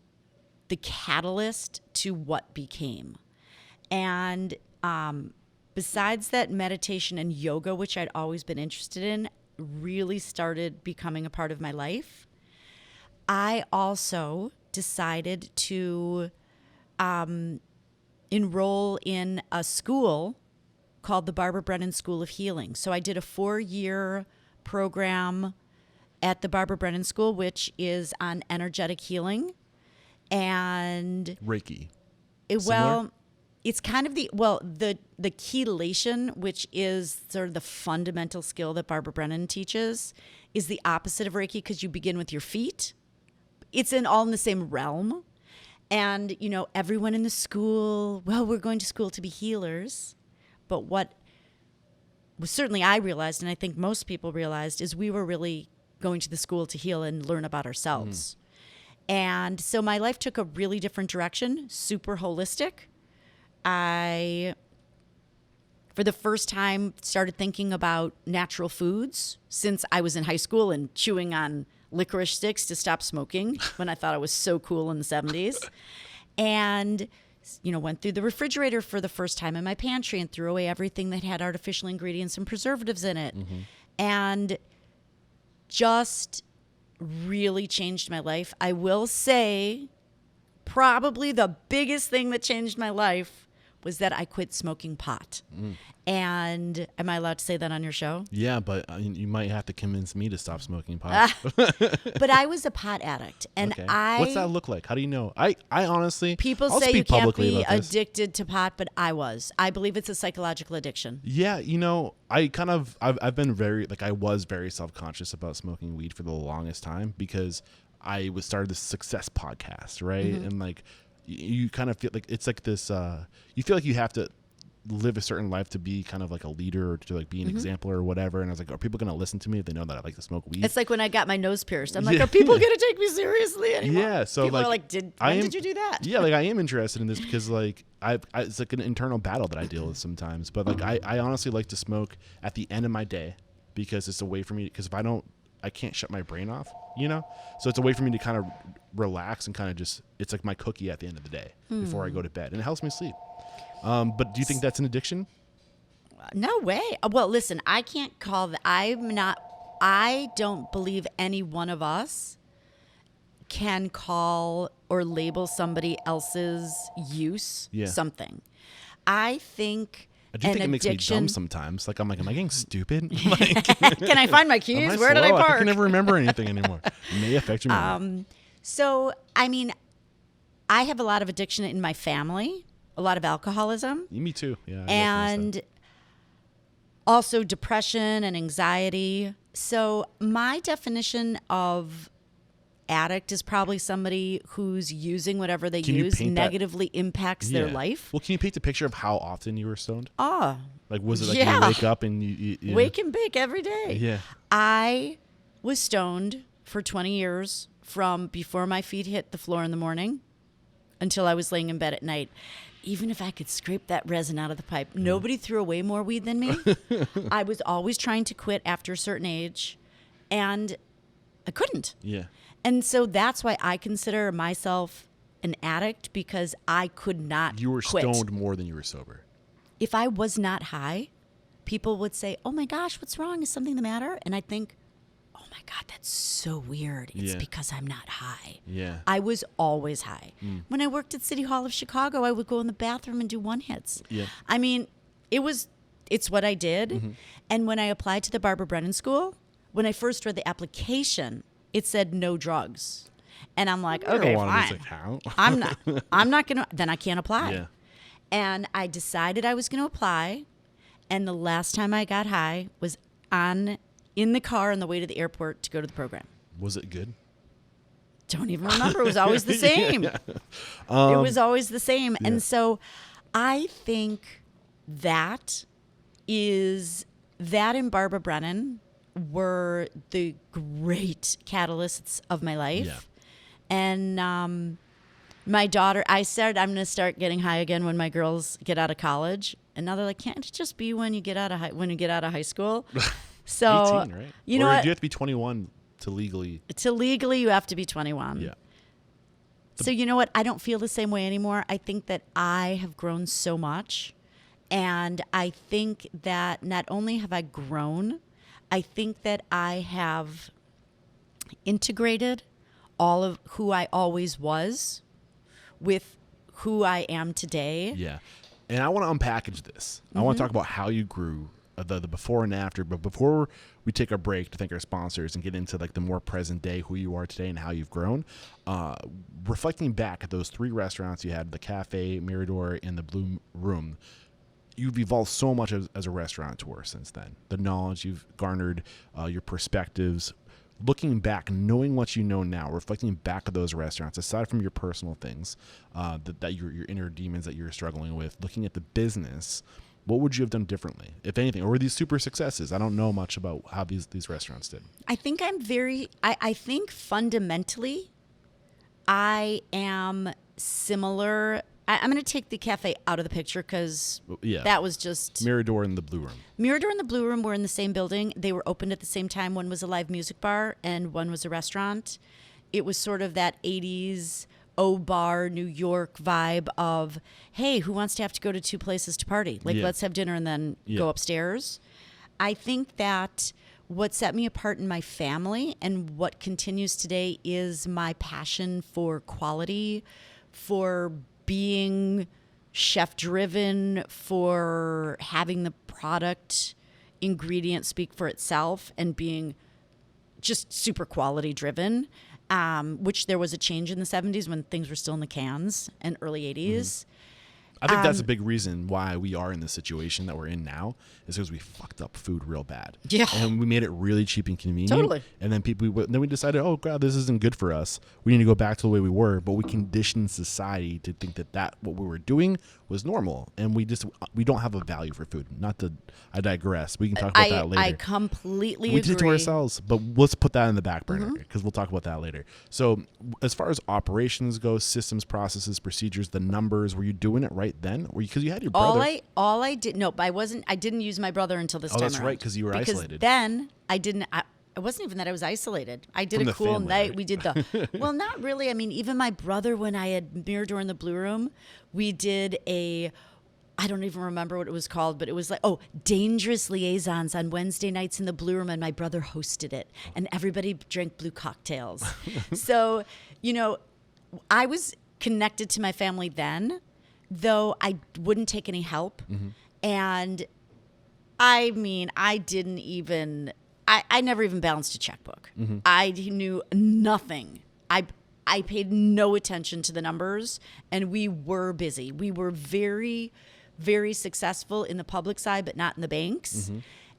the catalyst to what became. And besides that, meditation and yoga, which I'd always been interested in, really started becoming a part of my life. I also decided to enroll in a school called the Brennan School of Healing. So I did a 4-year program at the Brennan School, which is on energetic healing and Reiki. It's kind of the chelation, which is sort of the fundamental skill that Brennan teaches, is the opposite of Reiki because you begin with your feet. It's all in the same realm. And, everyone in the school, we're going to school to be healers. But what certainly I realized, and I think most people realized, is we were really going to the school to heal and learn about ourselves. And so my life took a really different direction, super holistic. I, for the first time, started thinking about natural foods since I was in high school and chewing on licorice sticks to stop smoking when I thought I was so cool in the 70s. And, went through the refrigerator for the first time in my pantry and threw away everything that had artificial ingredients and preservatives in it. Mm-hmm. And just really changed my life. I will say probably the biggest thing that changed my life was that I quit smoking pot. And am I allowed to say that on your show? Yeah, but you might have to convince me to stop smoking pot. But I was a pot addict, and Okay. What's that look like? How do you know? I honestly, people I'll say you speak can't publicly be about this. addicted to pot, but I was. I believe it's a psychological addiction. Yeah, I've been I was very self-conscious about smoking weed for the longest time because I started this success podcast, right? And like you kind of feel like it's like this you feel like you have to live a certain life to be kind of like a leader or to like be an example or whatever. And I was like, are people going to listen to me if they know that I like to smoke weed? It's like when I got my nose pierced. I'm like, are people going to take me seriously anymore? Yeah, so people like, are like, when did you do that? Yeah, like I am interested in this because like it's like an internal battle that I deal with sometimes. But like I honestly like to smoke at the end of my day because it's a way for me. Because if I can't shut my brain off, you know. So it's a way for me to kind of relax and kind of just it's like my cookie at the end of the day before I go to bed, and it helps me sleep. But do you think that's an addiction? No way. Well, listen, I can't call that. I don't believe any one of us can call or label somebody else's use something. I think I do think it makes me dumb sometimes. Like I'm like, am I getting stupid? Like, can I find my keys? Where did I slow? park? I can never remember anything anymore. It may affect your memory. So, I mean, I have a lot of addiction in my family, a lot of alcoholism. Me too. Yeah. And also depression and anxiety. So my definition of addict is probably somebody who's using whatever they use negatively impacts their life. Well, can you paint a picture of how often you were stoned? Oh. Like, was it like you wake up and you wake and bake every day? Yeah. I was stoned for 20 years from before my feet hit the floor in the morning until I was laying in bed at night. Even if I could scrape that resin out of the pipe, nobody threw away more weed than me. I was always trying to quit after a certain age, and I couldn't. Yeah. And so that's why I consider myself an addict, because I could not You were quit. stoned more than you were sober. If I was not high, people would say, oh my gosh, what's wrong? Is something the matter? And I'd think, oh my God, that's so weird. It's because I'm not high. Yeah. I was always high. When I worked at City Hall of Chicago, I would go in the bathroom and do one hits. Yeah. I mean, it's what I did. And when I applied to the Barbara Brennan School, when I first read the application, it said no drugs. And I'm like, okay, fine. I'm not going to, then I can't apply. Yeah. And I decided I was going to apply. And the last time I got high was in the car on the way to the airport to go to the program. Was it good? Don't even remember. It was always the same. It was always the same. And so I think that and Barbara Brennan were the great catalysts of my life. Yeah. And my daughter, I said I'm going to start getting high again when my girls get out of college. And now they're like, can't it just be when you get out of high school? So 18, right? You know or what? do you have to be 21 to legally? You have to be 21. Yeah. So you know what? I don't feel the same way anymore. I think that I have grown so much. And I think that not only have I grown, I think that I have integrated all of who I always was with who I am today. Yeah. And I want to unpackage this. I want to talk about how you grew, the before and after. But before we take a break to thank our sponsors and get into like the more present day, who you are today and how you've grown, reflecting back at those 3 restaurants you had, the Cafe, Mirador, and the Blue Room, you've evolved so much as a restaurateur since then. The knowledge you've garnered, your perspectives, looking back, knowing what you know now, reflecting back at those restaurants, aside from your personal things, that your inner demons that you're struggling with, looking at the business, what would you have done differently, if anything? Or were these super successes? I don't know much about how these restaurants did. I think I think fundamentally I am similar. I'm going to take the cafe out of the picture because that was just... Mirador and the Blue Room. Mirador and the Blue Room were in the same building. They were opened at the same time. One was a live music bar and one was a restaurant. It was sort of that 80s O-bar New York vibe of, hey, who wants to have to go to 2 places to party? Like, let's have dinner and then go upstairs. I think that what set me apart in my family and what continues today is my passion for quality, for being chef driven, for having the product ingredient speak for itself and being just super quality driven, which there was a change in the 70s when things were still in the cans and early 80s. I think that's a big reason why we are in the situation that we're in now, is because we fucked up food real bad. Yeah. And we made it really cheap and convenient. Totally. And then then we decided, oh God, this isn't good for us. We need to go back to the way we were. But we conditioned society to think that what we were doing was normal. And we don't have a value for food. I digress. We can talk about that later. I completely agree. We did it to ourselves, but let's put that in the back burner because we'll talk about that later. So as far as operations go, systems, processes, procedures, the numbers, were you doing it right then? Because you had your brother. All I did, no, I didn't use my brother until this time that's around. right, because you were isolated. Then I didn't, it wasn't even that I was isolated. I did From a the cool family, night. right? We did the, well, not really. I mean, even my brother, when I had Mirador in the Blue Room, we did I don't even remember what it was called, but it was like, Dangerous Liaisons on Wednesday nights in the Blue Room, and my brother hosted it, and everybody drank blue cocktails. So, I was connected to my family then, though I wouldn't take any help. And I mean, I never even balanced a checkbook. I knew nothing. I paid no attention to the numbers, and we were busy. We were very, very successful in the public side, but not in the banks.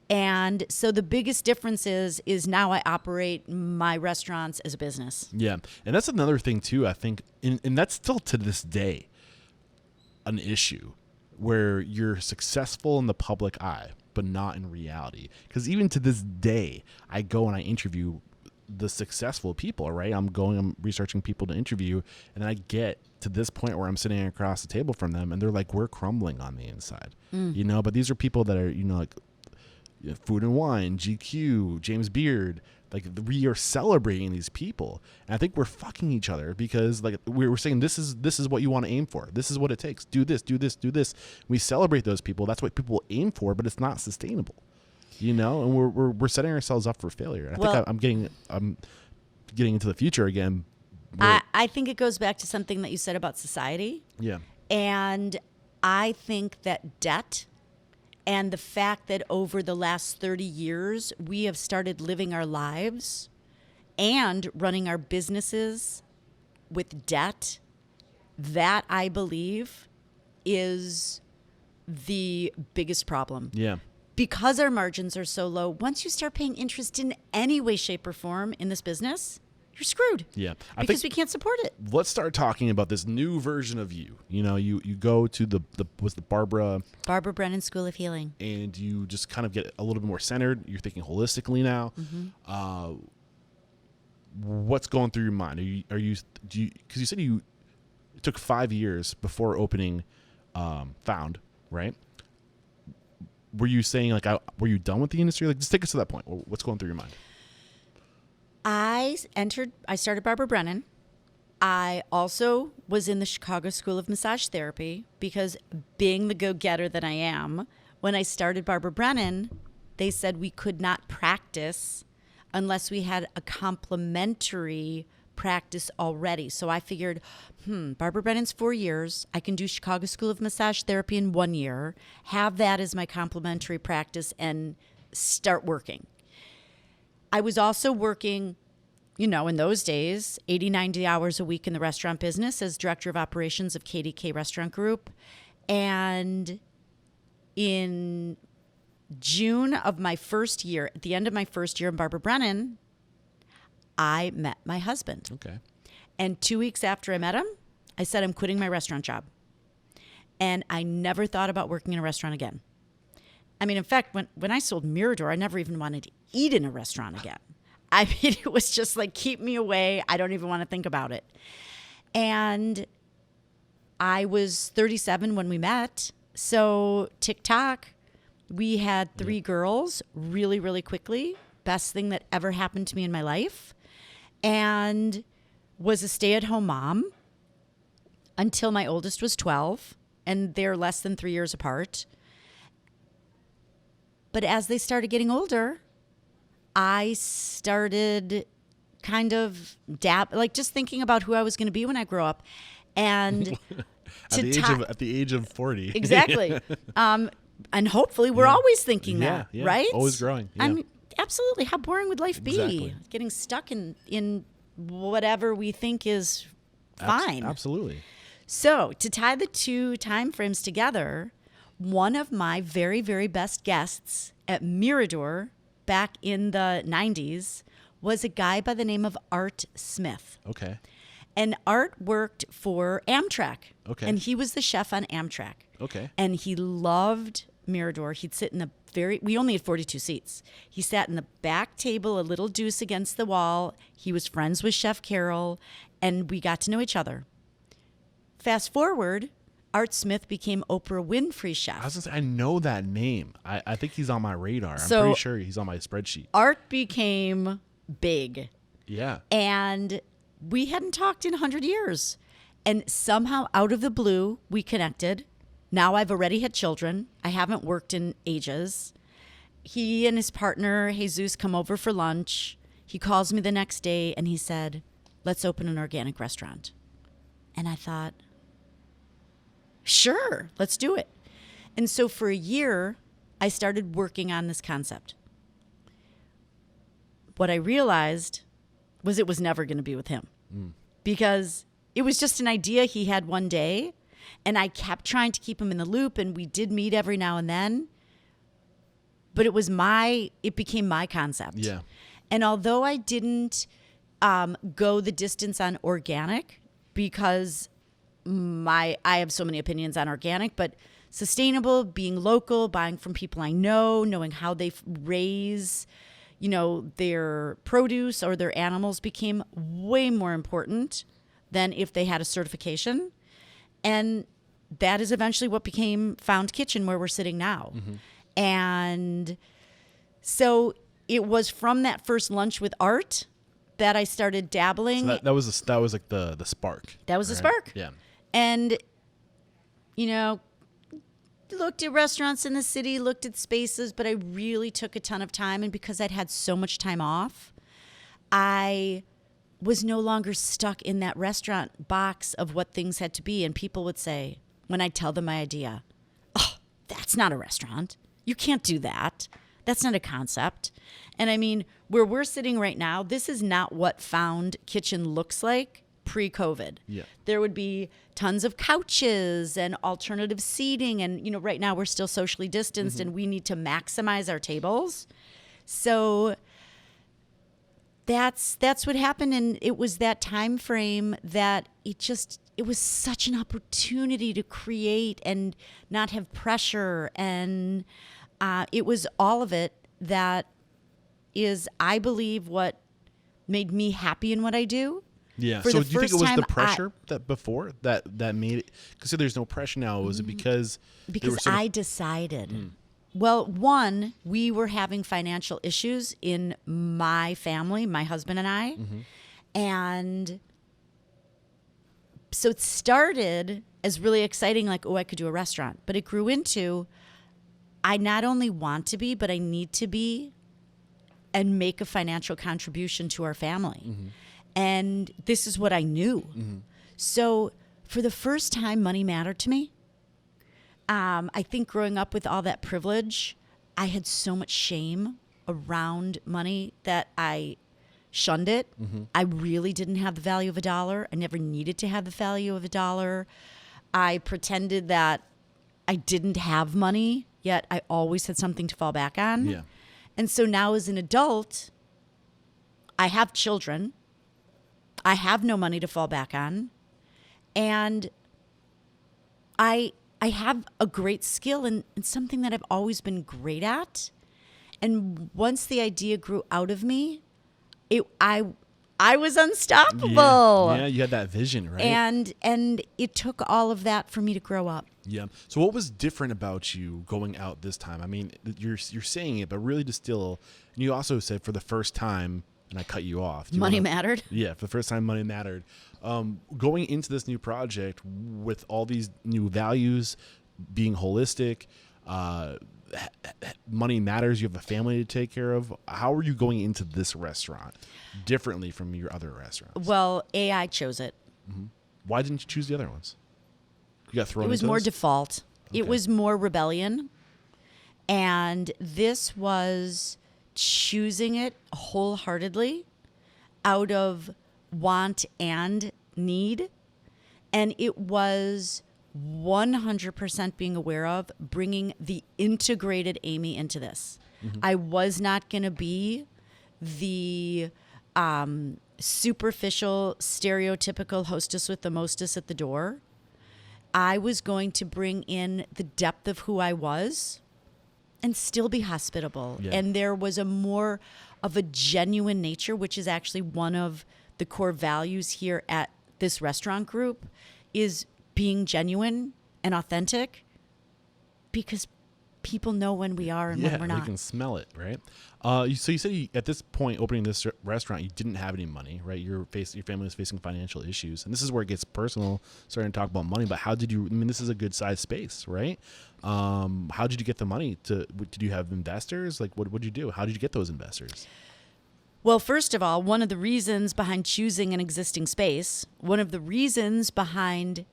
And so the biggest difference is now I operate my restaurants as a business. Yeah. And that's another thing too, I think, and that's still to this day an issue, where you're successful in the public eye, but not in reality. Because even to this day, I go and I interview the successful people, right? I'm researching people to interview, and I get to this point where I'm sitting across the table from them, and they're like, we're crumbling on the inside, but these are people that are, like Food and Wine, GQ, James Beard, like we are celebrating these people. And I think we're fucking each other because like we're saying, this is what you want to aim for. This is what it takes. Do this, do this, do this. We celebrate those people. That's what people aim for, but it's not sustainable. And we're setting ourselves up for failure. I think I'm getting into the future again. I think it goes back to something that you said about society. Yeah. And I think that debt and the fact that over the last 30 years, we have started living our lives and running our businesses with debt, that I believe is the biggest problem. Yeah. Because our margins are so low, once you start paying interest in any way, shape, or form in this business, you're screwed. Yeah. Because we can't support it. Let's start talking about this new version of you. You go to the Barbara Brennan School of Healing. And you just kind of get a little bit more centered. You're thinking holistically now. What's going through your mind? Because you said it took 5 years before opening Found, right? Were you saying were you done with the industry? Just take us to that point. What's going through your mind? I started Barbara Brennan. I also was in the Chicago School of Massage Therapy because being the go-getter that I am, when I started Barbara Brennan, they said we could not practice unless we had a complementary practice already. So I figured, Barbara Brennan's 4 years. I can do Chicago School of Massage Therapy in 1 year, have that as my complementary practice, and start working. I was also working, in those days, 80, 90 hours a week in the restaurant business as director of operations of KDK Restaurant Group. And in June of my first year, at the end of my first year in Barbara Brennan, I met my husband. Okay. And 2 weeks after I met him, I said, I'm quitting my restaurant job. And I never thought about working in a restaurant again. I mean, in fact, when I sold Mirador, I never even wanted to eat in a restaurant again. I mean, it was just like, keep me away. I don't even want to think about it. And I was 37 when we met. So TikTok, we had 3 girls really, really quickly. Best thing that ever happened to me in my life. And was a stay-at-home mom until my oldest was 12. And they're less than 3 years apart. But as they started getting older, I started kind of just thinking about who I was going to be when I grow up. And at the age of 40. Exactly. And hopefully we're always thinking that, right? Always growing. Yeah. I mean, absolutely. How boring would life be? Exactly. Getting stuck in whatever we think is fine. Absolutely. So to tie the two time frames together, one of my very, very best guests at Mirador back in the 90s was a guy by the name of Art Smith. Okay. And Art worked for Amtrak. Okay. And he was the chef on Amtrak. Okay. And he loved Mirador. He'd sit in we only had 42 seats. He sat in the back table, a little deuce against the wall. He was friends with Chef Carol, and we got to know each other. Fast forward, Art Smith became Oprah Winfrey's chef. I was gonna say, I know that name. I think he's on my radar. So, I'm pretty sure he's on my spreadsheet. Art became big. Yeah. And we hadn't talked in 100 years. And somehow, out of the blue, we connected. Now I've already had children. I haven't worked in ages. He and his partner, Jesus, come over for lunch. He calls me the next day and he said, let's open an organic restaurant. And I thought, sure, let's do it. And so for a year, I started working on this concept. What I realized was it was never going to be with him because it was just an idea he had one day. And I kept trying to keep him in the loop, and we did meet every now and then. But it became my concept. Yeah. And although I didn't go the distance on organic, because I have so many opinions on organic, but sustainable, being local, buying from people I know, knowing how they raise, their produce or their animals became way more important than if they had a certification. And that is eventually what became Found Kitchen, where we're sitting now. Mm-hmm. And so it was from that first lunch with Art that I started dabbling. So that was like the spark. That was the spark. Yeah. And, looked at restaurants in the city, looked at spaces, but I really took a ton of time. And because I'd had so much time off, I was no longer stuck in that restaurant box of what things had to be. And people would say, when I tell them my idea, oh, that's not a restaurant. You can't do that. That's not a concept. And I mean, where we're sitting right now, this is not what Found Kitchen looks like pre-COVID. Yeah. There would be tons of couches and alternative seating. And, right now we're still socially distanced and we need to maximize our tables. So that's what happened. And it was that time frame that it was such an opportunity to create and not have pressure. And it was all of it that is, I believe, what made me happy in what I do. Yeah. So do you think it was the pressure that made it? Because there's no pressure now. Was it because I decided? Well, one, we were having financial issues in my family, my husband and I. Mm-hmm. And so it started as really exciting, like, oh, I could do a restaurant. But it grew into, I not only want to be, but I need to be and make a financial contribution to our family. Mm-hmm. And this is what I knew. Mm-hmm. So for the first time, money mattered to me. I think growing up with all that privilege, I had so much shame around money that I shunned it. Mm-hmm. I really didn't have the value of $1. I never needed to have the value of $1. I pretended that I didn't have money, yet I always had something to fall back on. Yeah. And so now as an adult, I have children. I have no money to fall back on. And I have a great skill and something that I've always been great at. And once the idea grew out of me, I was unstoppable. Yeah, you had that vision, right? And it took all of that for me to grow up. Yeah. So what was different about you going out this time? I mean, you're saying it, but really distill. And you also said for the first time, and I cut you off. Money mattered. Yeah, for the first time, money mattered. Going into this new project with all these new values, being holistic, money matters. You have a family to take care of. How are you going into this restaurant differently from your other restaurants? Well, I chose it. Mm-hmm. Why didn't you choose the other ones? You got thrown It was into more those? default. Okay. It was more rebellion. And this was choosing it wholeheartedly out of want and need. And it was 100% being aware of bringing the integrated Amy into this. I was not going to be the superficial, stereotypical hostess with the mostess at the door. I was going to bring in the depth of who I was and still be hospitable. Yeah. And there was a more of a genuine nature, which is actually one of the core values here at this restaurant group, is being genuine and authentic, because people know when we are and when we're they not. can smell it, right? So you said at this point, opening this restaurant, you didn't have any money, right? Your family was facing financial issues, and this is where it gets personal, starting to talk about money. But how did you? I mean, this is a good sized space, right? How did you get the money? Did you have investors? Like, what did you do? How did you get those investors? Well, first of all, one of the reasons behind choosing an existing space, one of the reasons behind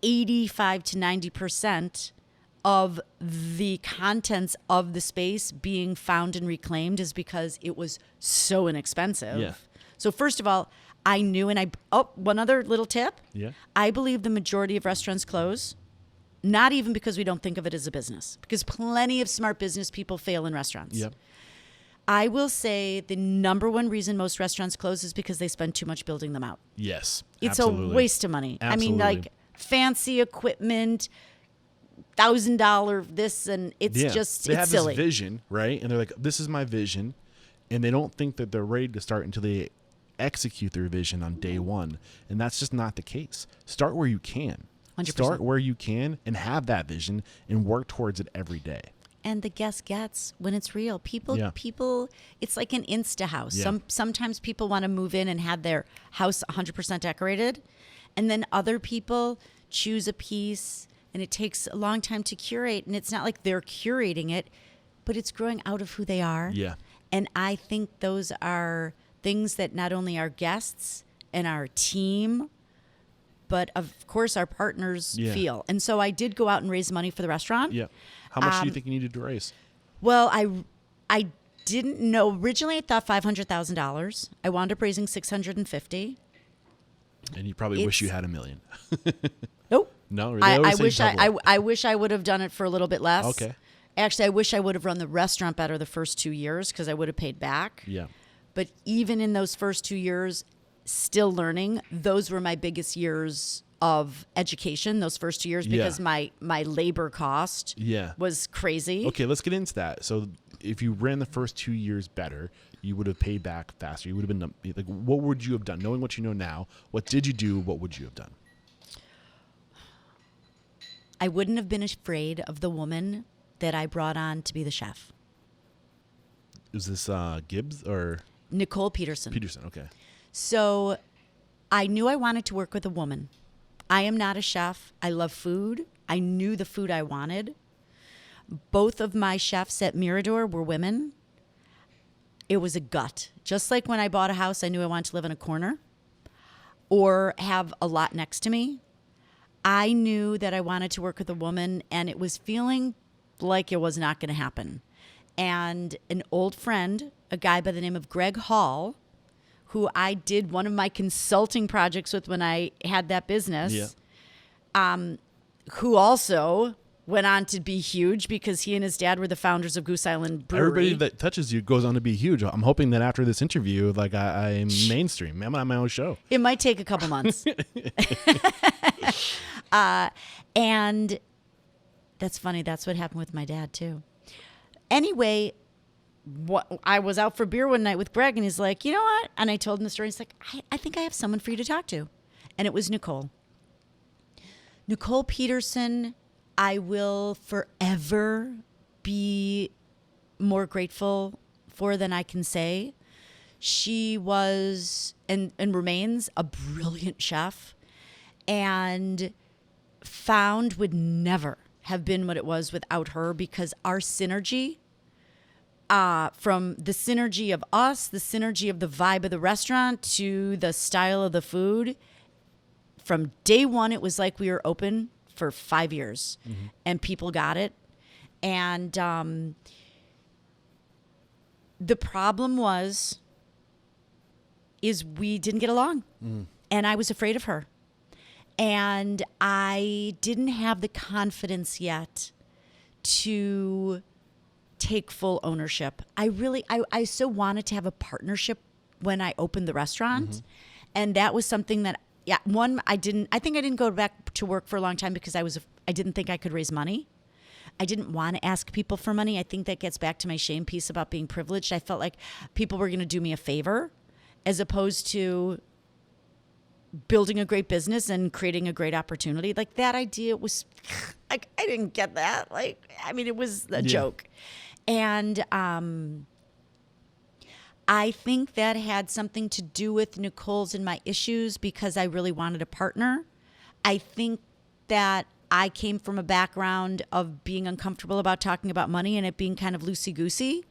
85 to 90% of the contents of the space being found and reclaimed is because it was so inexpensive. Yeah. So first of all, I knew, and one other little tip. Yeah. I believe the majority of restaurants close, not even because we don't think of it as a business, because plenty of smart business people fail in restaurants. Yep. I will say the number one reason most restaurants close is because they spend too much building them out. Yes. It's absolutely. a waste of money. Absolutely. I mean, like fancy equipment, $1,000 this, and it's they have silly. this vision, right? And they're like, "This is my vision," and they don't think that they're ready to start until they execute their vision on day one, and that's just not the case. Start where you can. 100%. Start where you can and have that vision and work towards it every day. And the guest gets when it's real. People, it's like an Insta house. Yeah. Sometimes people want to move in and have their house 100% decorated, and then other people choose a piece, and it takes a long time to curate. And it's not like they're curating it, but it's growing out of who they are. Yeah. And I think those are things that not only our guests and our team, but of course our partners feel. And so I did go out and raise money for the restaurant. Yeah. How much do you think you needed to raise? Well, I didn't know. Originally, I thought $500,000. I wound up raising $650,000. And you probably wish you had $1 million. Nope. No, really? I wish I would have done it for a little bit less. Okay. Actually, I wish I would have run the restaurant better the first 2 years, because I would have paid back. Yeah. But even in those first 2 years, still learning, those were my biggest years of education, those first 2 years, because my labor cost was crazy. Okay, let's get into that. So if you ran the first 2 years better, you would have paid back faster. You would have been like, what would you have done? Knowing what you know now, what did you do? What would you have done? I wouldn't have been afraid of the woman that I brought on to be the chef. Is this Gibbs or? Nicole Peterson. Peterson, okay. So I knew I wanted to work with a woman. I am not a chef. I love food. I knew the food I wanted. Both of my chefs at Mirador were women. It was a gut. Just like when I bought a house, I knew I wanted to live in a corner or have a lot next to me. I knew that I wanted to work with a woman, and it was feeling like it was not going to happen. And an old friend, a guy by the name of Greg Hall, who I did one of my consulting projects with when I had that business, who also went on to be huge because he and his dad were the founders of Goose Island Brewery. Everybody that touches you goes on to be huge. I'm hoping that after this interview, like I'm mainstream. I'm on my own show. It might take a couple months. And that's funny. That's what happened with my dad, too. Anyway, I was out for beer one night with Greg, and he's like, you know what? And I told him the story. He's like, I think I have someone for you to talk to. And it was Nicole. Nicole Peterson, I will forever be more grateful for than I can say. She was and remains a brilliant chef, and Found would never have been what it was without her, because our synergy, from the synergy of us, the synergy of the vibe of the restaurant to the style of the food, from day one, it was like we were open for 5 years, and people got it. And the problem is we didn't get along, and I was afraid of her. And I didn't have the confidence yet to take full ownership. I so wanted to have a partnership when I opened the restaurant. And that was something that, I think I didn't go back to work for a long time because I didn't think I could raise money. I didn't want to ask people for money. I think that gets back to my shame piece about being privileged. I felt like people were going to do me a favor as opposed to building a great business and creating a great opportunity. Like, that idea was, like, I didn't get that. Like, I mean, it was a joke. And I think that had something to do with Nicole's and my issues because I really wanted a partner. I think that I came from a background of being uncomfortable about talking about money and it being kind of loosey-goosey,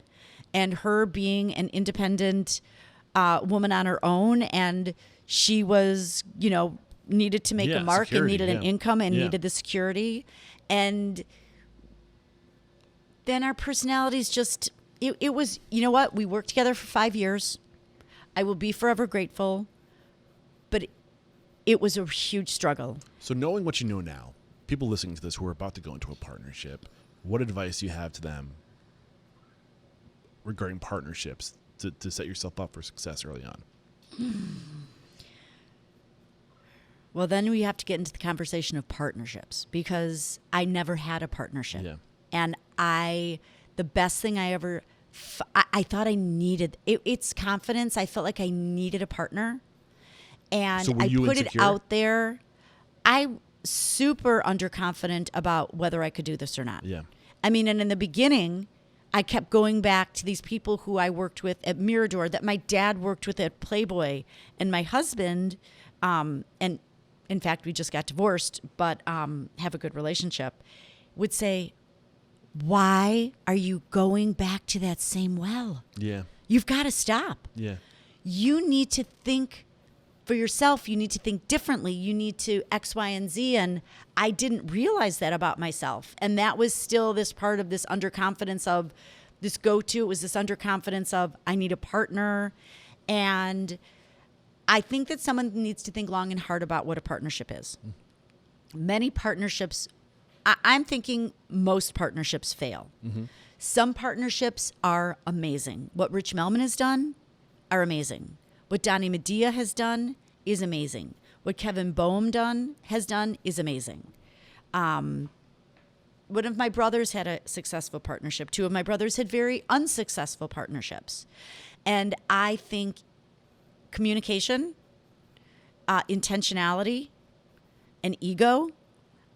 and her being an independent woman on her own, and she was, needed to make a mark security, and needed an income and needed the security. And then our personalities just, it was, you know what? We worked together for 5 years. I will be forever grateful. But it was a huge struggle. So knowing what you know now, people listening to this who are about to go into a partnership, what advice do you have to them regarding partnerships to set yourself up for success early on? Well, then we have to get into the conversation of partnerships because I never had a partnership. Yeah. And the best thing I ever, I thought I needed, it's confidence. I felt like I needed a partner. And So were I you put insecure? it out there. I'm super underconfident about whether I could do this or not. Yeah. I mean, and in the beginning, I kept going back to these people who I worked with at Mirador, that my dad worked with at Playboy, and my husband, and in fact, we just got divorced, but have a good relationship, would say, why are you going back to that same well? Yeah. You've got to stop. Yeah. You need to think for yourself. You need to think differently. You need to X, Y, and Z. And I didn't realize that about myself. And that was still this part of this underconfidence of this go-to. It was this underconfidence of I need a partner. And I think that someone needs to think long and hard about what a partnership is. Many partnerships, I'm thinking most partnerships fail. Some partnerships are amazing. What Rich Melman has done are amazing. What Donnie Medea has done is amazing. What Kevin Boehm has done is amazing. One of my brothers had a successful partnership. Two of my brothers had very unsuccessful partnerships. And I think communication, intentionality, and ego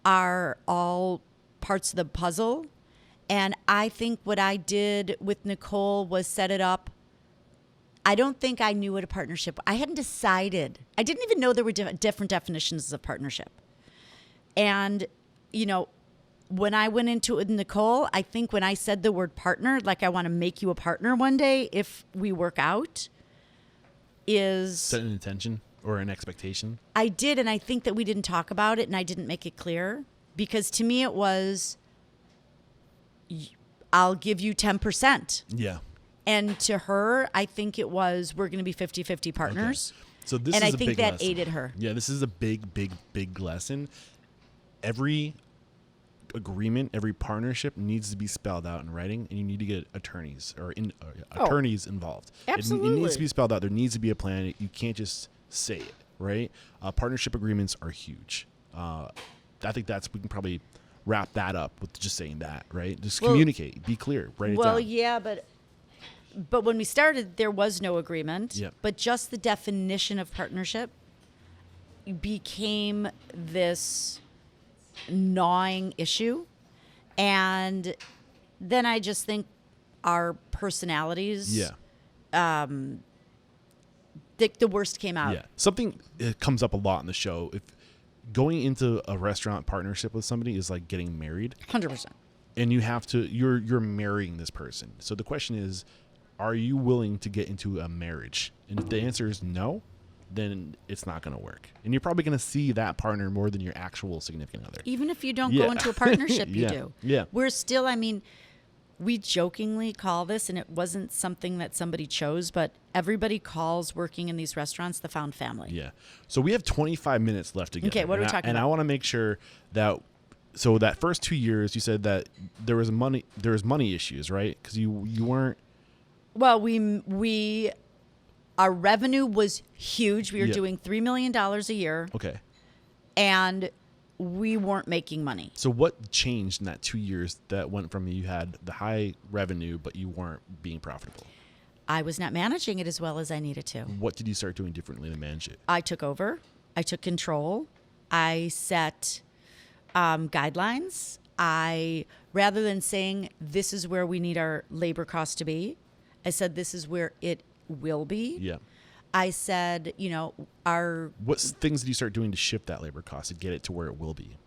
are all parts of the puzzle. And I think what I did with Nicole was set it up. I don't think I knew what a partnership. I hadn't decided. I didn't even know there were different definitions of partnership. And, when I went into it with Nicole, I think when I said the word partner, like I want to make you a partner one day if we work out, is... Set an intention or an expectation? I did, and I think that we didn't talk about it and I didn't make it clear. Because to me it was, I'll give you 10%. Yeah. And to her, I think it was, we're going to be 50-50 partners. Okay. So this and is I a think big that lesson. aided her. Yeah, this is a big, big, big lesson. Every agreement, every partnership needs to be spelled out in writing, and you need to get attorneys attorneys involved. Absolutely. It needs to be spelled out. There needs to be a plan. You can't just say it, right? Partnership agreements are huge. I think we can probably wrap that up with just saying that, right? Just communicate, be clear, write it down. Well, yeah, but when we started, there was no agreement. Yep. But just the definition of partnership became this gnawing issue. And then I just think our personalities, the worst came out. Yeah. Something comes up a lot in the show. If going into a restaurant partnership with somebody is like getting married. 100%. And you have to, you're marrying this person. So the question is, are you willing to get into a marriage? And if the answer is no, then it's not going to work. And you're probably going to see that partner more than your actual significant other. Even if you don't go into a partnership, you do. Yeah. We're still, I mean, we jokingly call this, and it wasn't something that somebody chose, but everybody calls working in these restaurants the found family. Yeah. So we have 25 minutes left together. Okay, what are we talking about? And I want to make sure that, so that first 2 years, you said that there was money issues, right? Because you weren't. Well, our revenue was huge. We were doing $3 million a year. Okay. And we weren't making money. So what changed in that 2 years that went from you had the high revenue, but you weren't being profitable? I was not managing it as well as I needed to. What did you start doing differently to manage it? I took over. I took control. I set guidelines. Rather than saying this is where we need our labor cost to be, I said this is where it will be. Yeah. I said, what things did you start doing to shift that labor cost to get it to where it will be?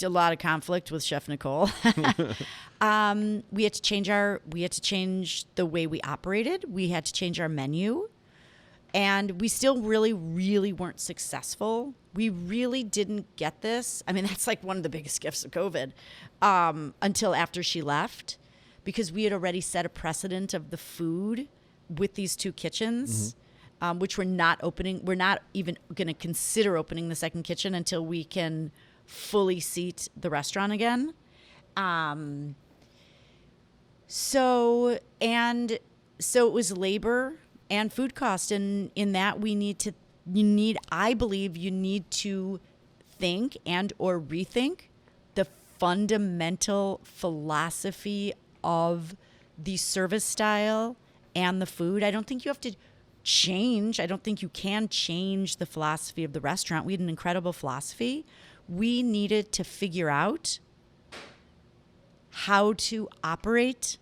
A lot of conflict with Chef Nicole. We had to change the way we operated. We had to change our menu. And we still really, really weren't successful. We really didn't get this. I mean, that's like one of the biggest gifts of COVID, until after she left, because we had already set a precedent of the food with these two kitchens, which we're not opening. We're not even going to consider opening the second kitchen until we can fully seat the restaurant again. So it was labor and food cost, and in that I believe you need to think and or rethink the fundamental philosophy of the service style and the food. I don't think you have to change. I don't think you can change the philosophy of the restaurant. We had an incredible philosophy. We needed to figure out how to operate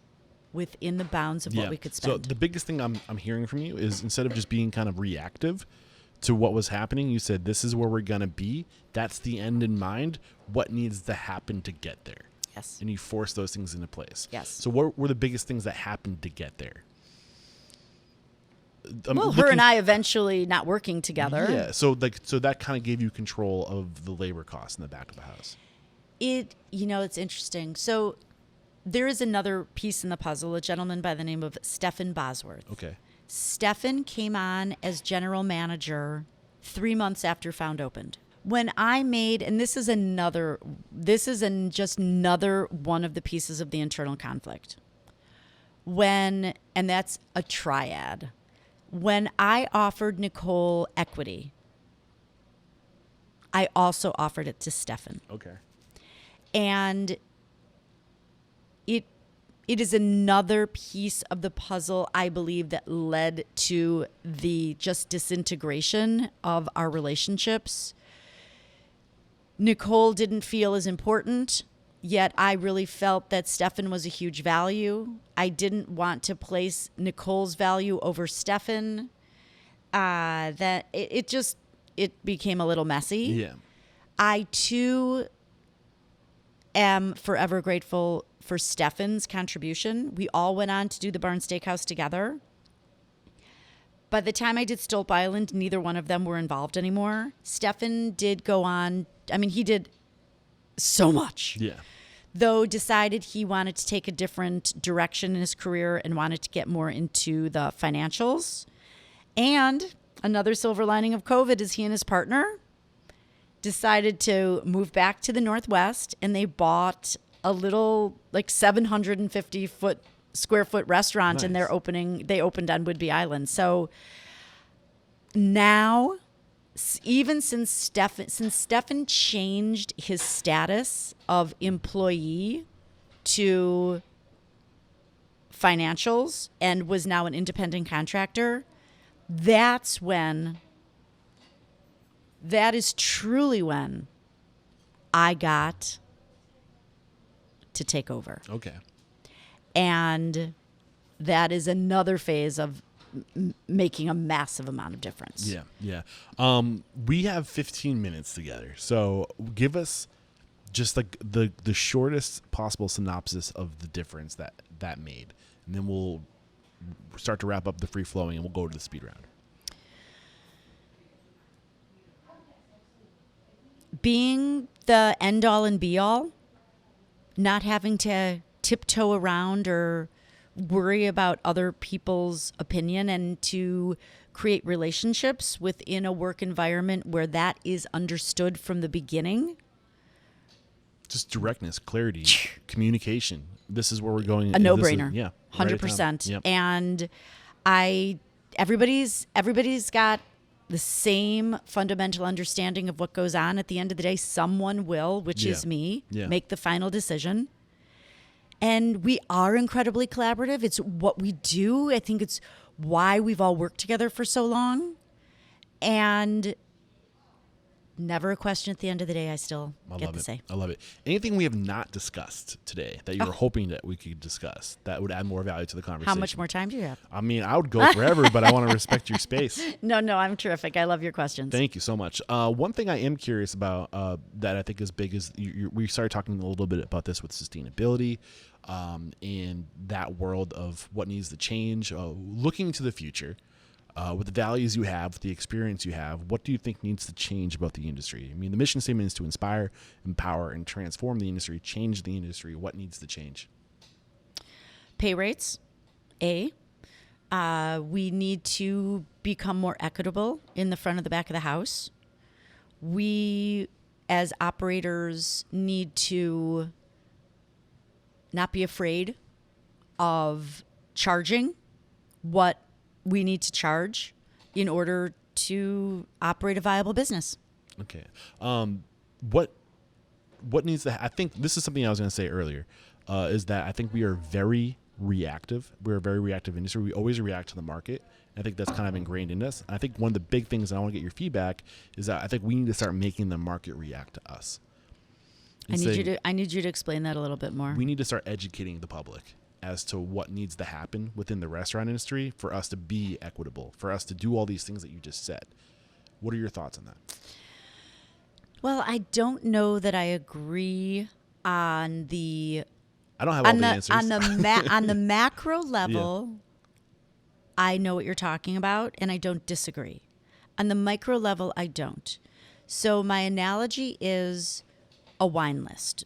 within the bounds of what we could spend. So the biggest thing I'm hearing from you is, instead of just being kind of reactive to what was happening, you said, this is where we're going to be. That's the end in mind. What needs to happen to get there? Yes. And you force those things into place. Yes. So what were the biggest things that happened to get there? Her and I eventually not working together. Yeah. So that kind of gave you control of the labor costs in the back of the house. It's interesting. So there is another piece in the puzzle, a gentleman by the name of Stephen Bosworth. Okay. Stephen came on as general manager 3 months after Found opened. When I made, and this is just another one of the pieces of the internal conflict. And that's a triad. When I offered Nicole equity, I also offered it to Stephen. Okay. And it is another piece of the puzzle, I believe, that led to the just disintegration of our relationships. Nicole didn't feel as important, yet I really felt that Stephen was a huge value. I didn't want to place Nicole's value over Stephen. That it became a little messy. Yeah. I too am forever grateful for Stephen's contribution. We all went on to do the Barn Steakhouse together. By the time I did Stolp Island, neither one of them were involved anymore. Stephen did go on. I mean, he did so much. Yeah. Though decided he wanted to take a different direction in his career and wanted to get more into the financials. And another silver lining of COVID is he and his partner decided to move back to the Northwest, and they bought a little, like, 750 square foot restaurant. Nice. And they opened on Whidbey Island. So now, even since Stephen changed his status of employee to financials and was now an independent contractor, that is truly when I got to take over. Okay. And that is another phase of making a massive amount of difference. Yeah. We have 15 minutes together. So give us just like the shortest possible synopsis of the difference that made. And then we'll start to wrap up the free flowing and we'll go to the speed round. being the end all and be all, not having to tiptoe around or worry about other people's opinion, and to create relationships within a work environment where that is understood from the beginning. Just directness, clarity, communication. This is where we're going. A no-brainer. Yeah. 100%. Yep. And everybody's got the same fundamental understanding of what goes on. At the end of the day, someone will, which is me, make the final decision. And we are incredibly collaborative. It's what we do. I think it's why we've all worked together for so long. And never a question at the end of the day. I still get to say. I love it. Anything we have not discussed today that you were hoping that we could discuss that would add more value to the conversation? How much more time do you have? I mean, I would go forever, but I want to respect your space. No, I'm terrific. I love your questions. Thank you so much. One thing I am curious about that I think is big is we started talking a little bit about this with sustainability and that world of what needs to change, looking to the future. With the values you have, with the experience you have, what do you think needs to change about the industry? I mean, the mission statement is to inspire, empower, and transform the industry, change the industry. What needs to change? Pay rates, we need to become more equitable in the front of the back of the house. We, as operators, need to not be afraid of charging what we need to charge in order to operate a viable business. Okay. What needs to I think this is something I was going to say earlier, is that I think we are very reactive. We're a very reactive industry. We always react to the market. I think that's kind of ingrained in us. I think one of the big things, and I want to get your feedback, is that I think we need to start making the market react to us. I need you to explain that a little bit more. We need to start educating the public as to what needs to happen within the restaurant industry for us to be equitable, for us to do all these things that you just said. What are your thoughts on that? Well, I don't know that I agree on the... I don't have all the answers. On the macro level, I know what you're talking about, and I don't disagree. On the micro level, I don't. So my analogy is a wine list.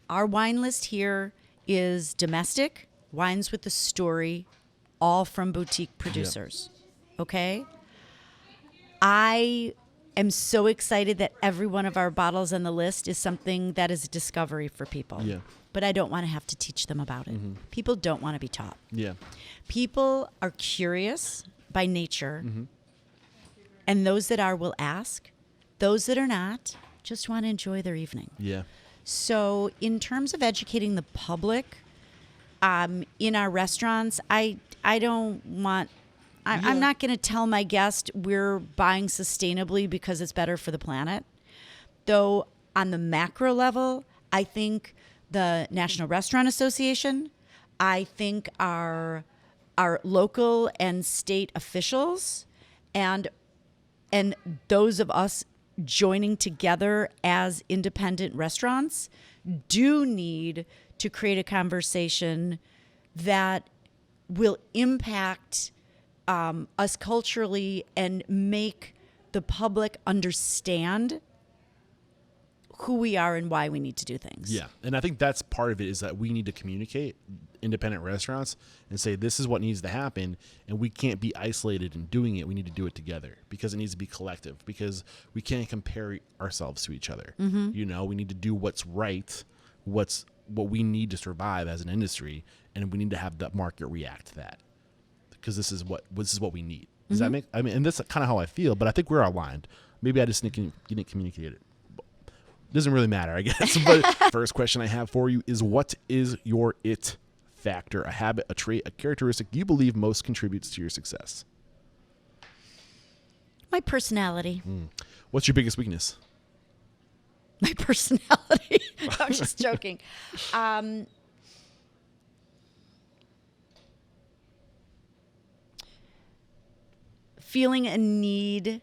Our wine list here is domestic, wines with a story, all from boutique producers. Okay? I am so excited that every one of our bottles on the list is something that is a discovery for people. Yeah. But I don't want to have to teach them about it. Mm-hmm. People don't want to be taught. Yeah. People are curious by nature, and those that are will ask. Those that are not just want to enjoy their evening. Yeah. So in terms of educating the public, in our restaurants, I'm not going to tell my guest we're buying sustainably because it's better for the planet. Though on the macro level, I think the National Restaurant Association, I think our local and state officials, and those of us joining together as independent restaurants do need to create a conversation that will impact us culturally and make the public understand who we are and why we need to do things. Yeah. And I think that's part of it, is that we need to communicate independent restaurants and say, this is what needs to happen. And we can't be isolated in doing it. We need to do it together because it needs to be collective, because we can't compare ourselves to each other. Mm-hmm. You know, we need to do what's right, what we need to survive as an industry. And we need to have the market react to that, because this is what we need. Does that make, and that's kind of how I feel, but I think we're aligned. Maybe I just didn't communicate it. Doesn't really matter, I guess. But first question I have for you is, what is your it factor, a habit, a trait, a characteristic you believe most contributes to your success? My personality. What's your biggest weakness? My personality. I'm just joking. Feeling a need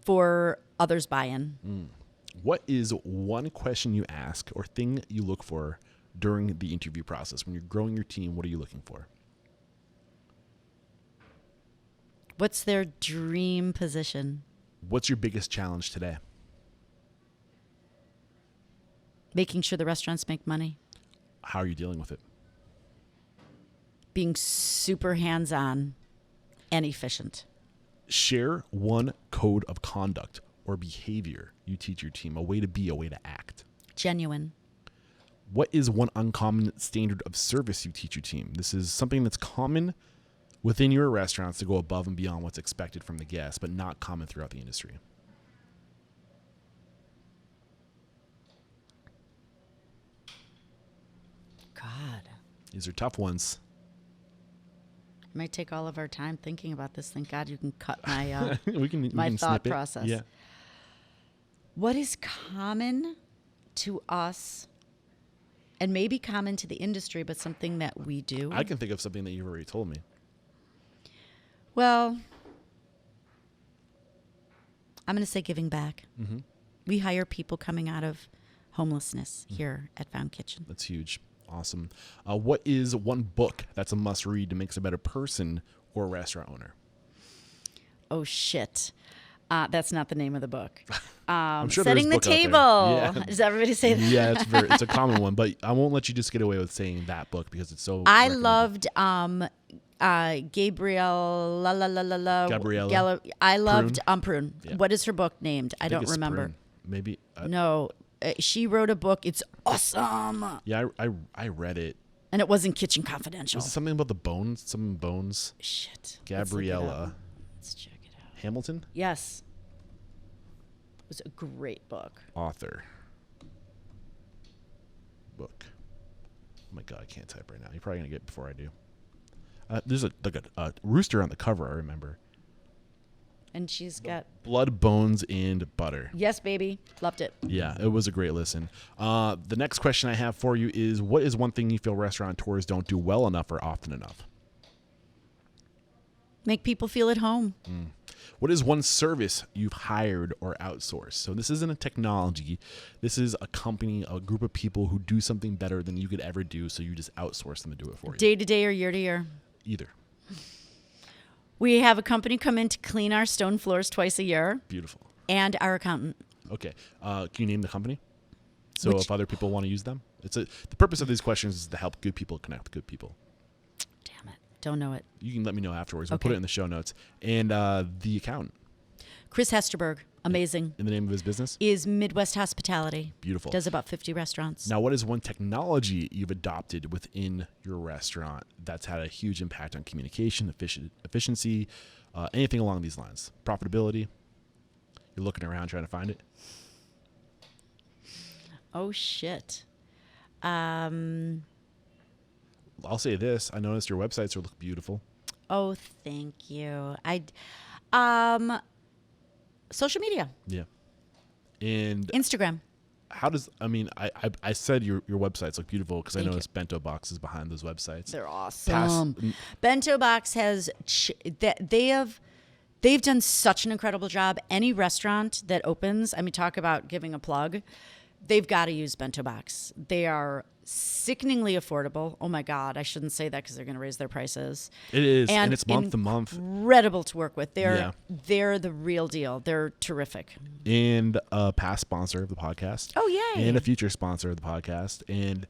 for others' buy-in. What is one question you ask or thing you look for during the interview process? When you're growing your team, what are you looking for? What's their dream position? What's your biggest challenge today? Making sure the restaurants make money. How are you dealing with it? Being super hands-on and efficient. Share one code of conduct or behavior you teach your team, a way to be, a way to act. Genuine. What is one uncommon standard of service you teach your team? This is something that's common within your restaurants to go above and beyond what's expected from the guests, but not common throughout the industry. God. These are tough ones. It might take all of our time thinking about this. Thank God you can cut my we can thought snip it. process. Yeah. What is common to us, and maybe common to the industry, but something that we do? I can think of something that you've already told me. Well, I'm going to say giving back. Mm-hmm. We hire people coming out of homelessness here at Found Kitchen. That's huge. Awesome. What is one book that's a must read to make us a better person or restaurant owner? Oh, shit. That's not the name of the book. I'm sure Setting the there's a book Table. out there. Yeah. Does everybody say that? Yeah, it's a common one, but I won't let you just get away with saying that book because it's so. I recommended. loved Gabriella I loved Prune? Prune. Yeah. What is her book named? I think don't it's remember. Prune. Maybe. No, she wrote a book. It's awesome. Yeah, I read it. And it wasn't Kitchen Confidential. Was it something about the bones? Some bones. Shit. Gabriella Let's check it out. Hamilton, Yes. It was a great book. author. Book. Oh my god, I can't type right now. You're probably gonna get it before I do. There's a rooster on the cover. I remember. And she's got... Blood, Bones, and Butter. Yes, baby. Loved it. Yeah, it was a great listen. The next question I have for you is, what is one thing you feel restaurateurs don't do well enough or often enough? Make people feel at home. What is one service you've hired or outsourced? So this isn't a technology. This is a company, a group of people who do something better than you could ever do, so you just outsource them to do it for you. Day to day or year to year? Either. We have a company come in to clean our stone floors twice a year. Beautiful. And our accountant. Okay. Can you name the company? So Which- if other people want to use them? The purpose of these questions is to help good people connect with good people. Damn it. Don't know it. You can let me know afterwards. We'll Okay. put it in the show notes. And the accountant. Chris Hesterberg. Amazing. In the name of his business? Is Midwest Hospitality. Beautiful. Does about 50 restaurants. Now, what is one technology you've adopted within your restaurant that's had a huge impact on communication, efficiency, anything along these lines? Profitability? You're looking around trying to find it? Oh, shit. I'll say this. I noticed your websites look beautiful. Oh, thank you. Social media. Yeah. And Instagram. how does, I said your websites look beautiful because I Thank you. noticed bento boxes behind those websites. They're awesome. Bento Box has they've done such an incredible job. Any restaurant that opens, talk about giving a plug, they've got to use Bento Box. They are sickeningly affordable. Oh my God, I shouldn't say that because they're going to raise their prices. It is, and it's month to month. Incredible to work with. Yeah. They're the real deal. They're terrific. And a past sponsor of the podcast. Oh, yay. And a future sponsor of the podcast. And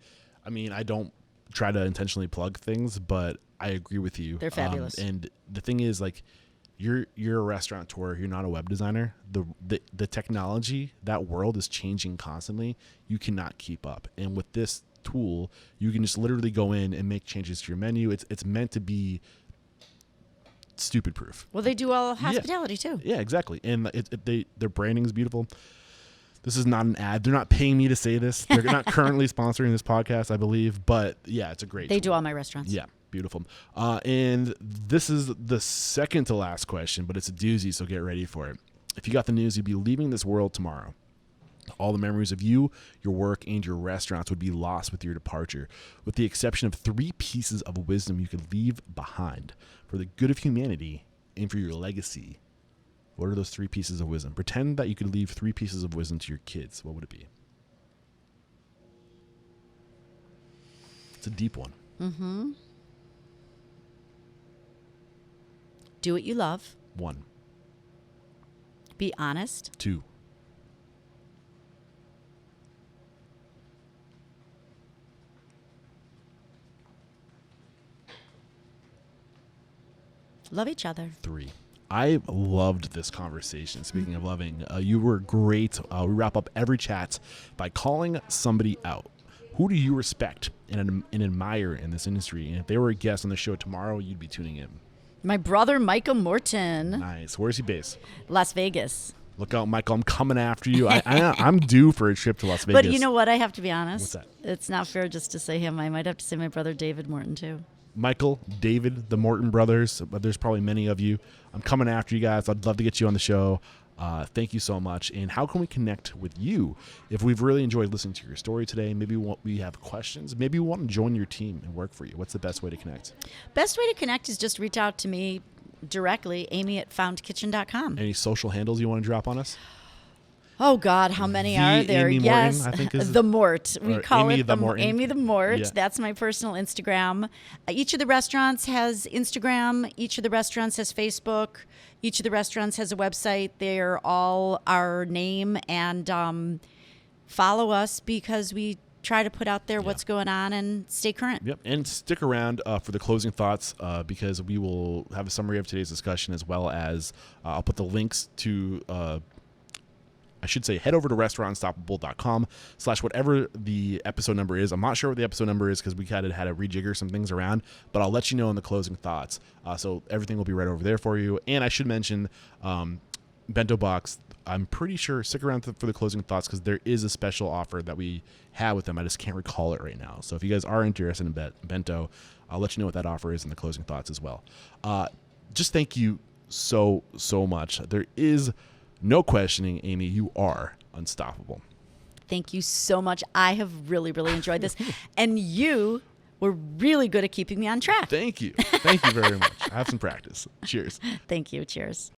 I don't try to intentionally plug things, but I agree with you. They're fabulous. And the thing is, you're a restaurateur. You're not a web designer. The technology, that world is changing constantly. You cannot keep up. And with this tool, you can just literally go in and make changes to your menu. It's meant to be stupid proof. Well, they do all hospitality too. Yeah, exactly. And their branding is beautiful. This is not an ad. They're not paying me to say this. They're not currently sponsoring this podcast, I believe. But yeah, it's a great They tool. do all my restaurants. Yeah, beautiful. And this is the second to last question, but it's a doozy, so get ready for it. If you got the news, you'd be leaving this world tomorrow. All the memories of you, your work, and your restaurants would be lost with your departure, with the exception of 3 pieces of wisdom you could leave behind for the good of humanity and for your legacy. What are those 3 pieces of wisdom? Pretend that you could leave 3 pieces of wisdom to your kids. What would it be? It's a deep one. Mm-hmm. Do what you love. 1. Be honest. 2. Love each other. 3. I loved this conversation. Speaking of loving, you were great. We wrap up every chat by calling somebody out. Who do you respect and admire in this industry? And if they were a guest on the show tomorrow, you'd be tuning in. My brother, Michael Morton. Nice. Where's he based? Las Vegas. Look out, Michael. I'm coming after you. I'm due for a trip to Las Vegas. But you know what? I have to be honest. What's that? It's not fair just to say him. I might have to say my brother, David Morton, too. Michael, David, the Morton brothers, but there's probably many of you. I'm coming after you guys. I'd love to get you on the show. Thank you so much. And how can we connect with you? If we've really enjoyed listening to your story today, maybe we have questions, maybe we want to join your team and work for you. What's the best way to connect? Best way to connect is just reach out to me directly, amy@foundkitchen.com. Any social handles you want to drop on us? Oh God, how many are there? Amy Yes, Morton, I think is the Mort. We call Amy it the Morton. Amy the Mort. Yeah. That's my personal Instagram. Each of the restaurants has Instagram. Each of the restaurants has Facebook. Each of the restaurants has a website. They're all our name, and follow us because we try to put out there what's going on and stay current. Yep, and stick around for the closing thoughts because we will have a summary of today's discussion as well as I'll put the links to I should say head over to restaurantunstoppable.com/whatever the episode number is. I'm not sure what the episode number is because we had to rejigger some things around, but I'll let you know in the closing thoughts. So everything will be right over there for you. And I should mention Bento Box. I'm pretty sure, stick around for the closing thoughts because there is a special offer that we have with them. I just can't recall it right now. So if you guys are interested in Bento, I'll let you know what that offer is in the closing thoughts as well. Just thank you so much. There is no questioning, Amy, you are unstoppable. Thank you so much. I have really, really enjoyed this. And you were really good at keeping me on track. Thank you. Thank you very much. I have some practice. Cheers. Thank you. Cheers.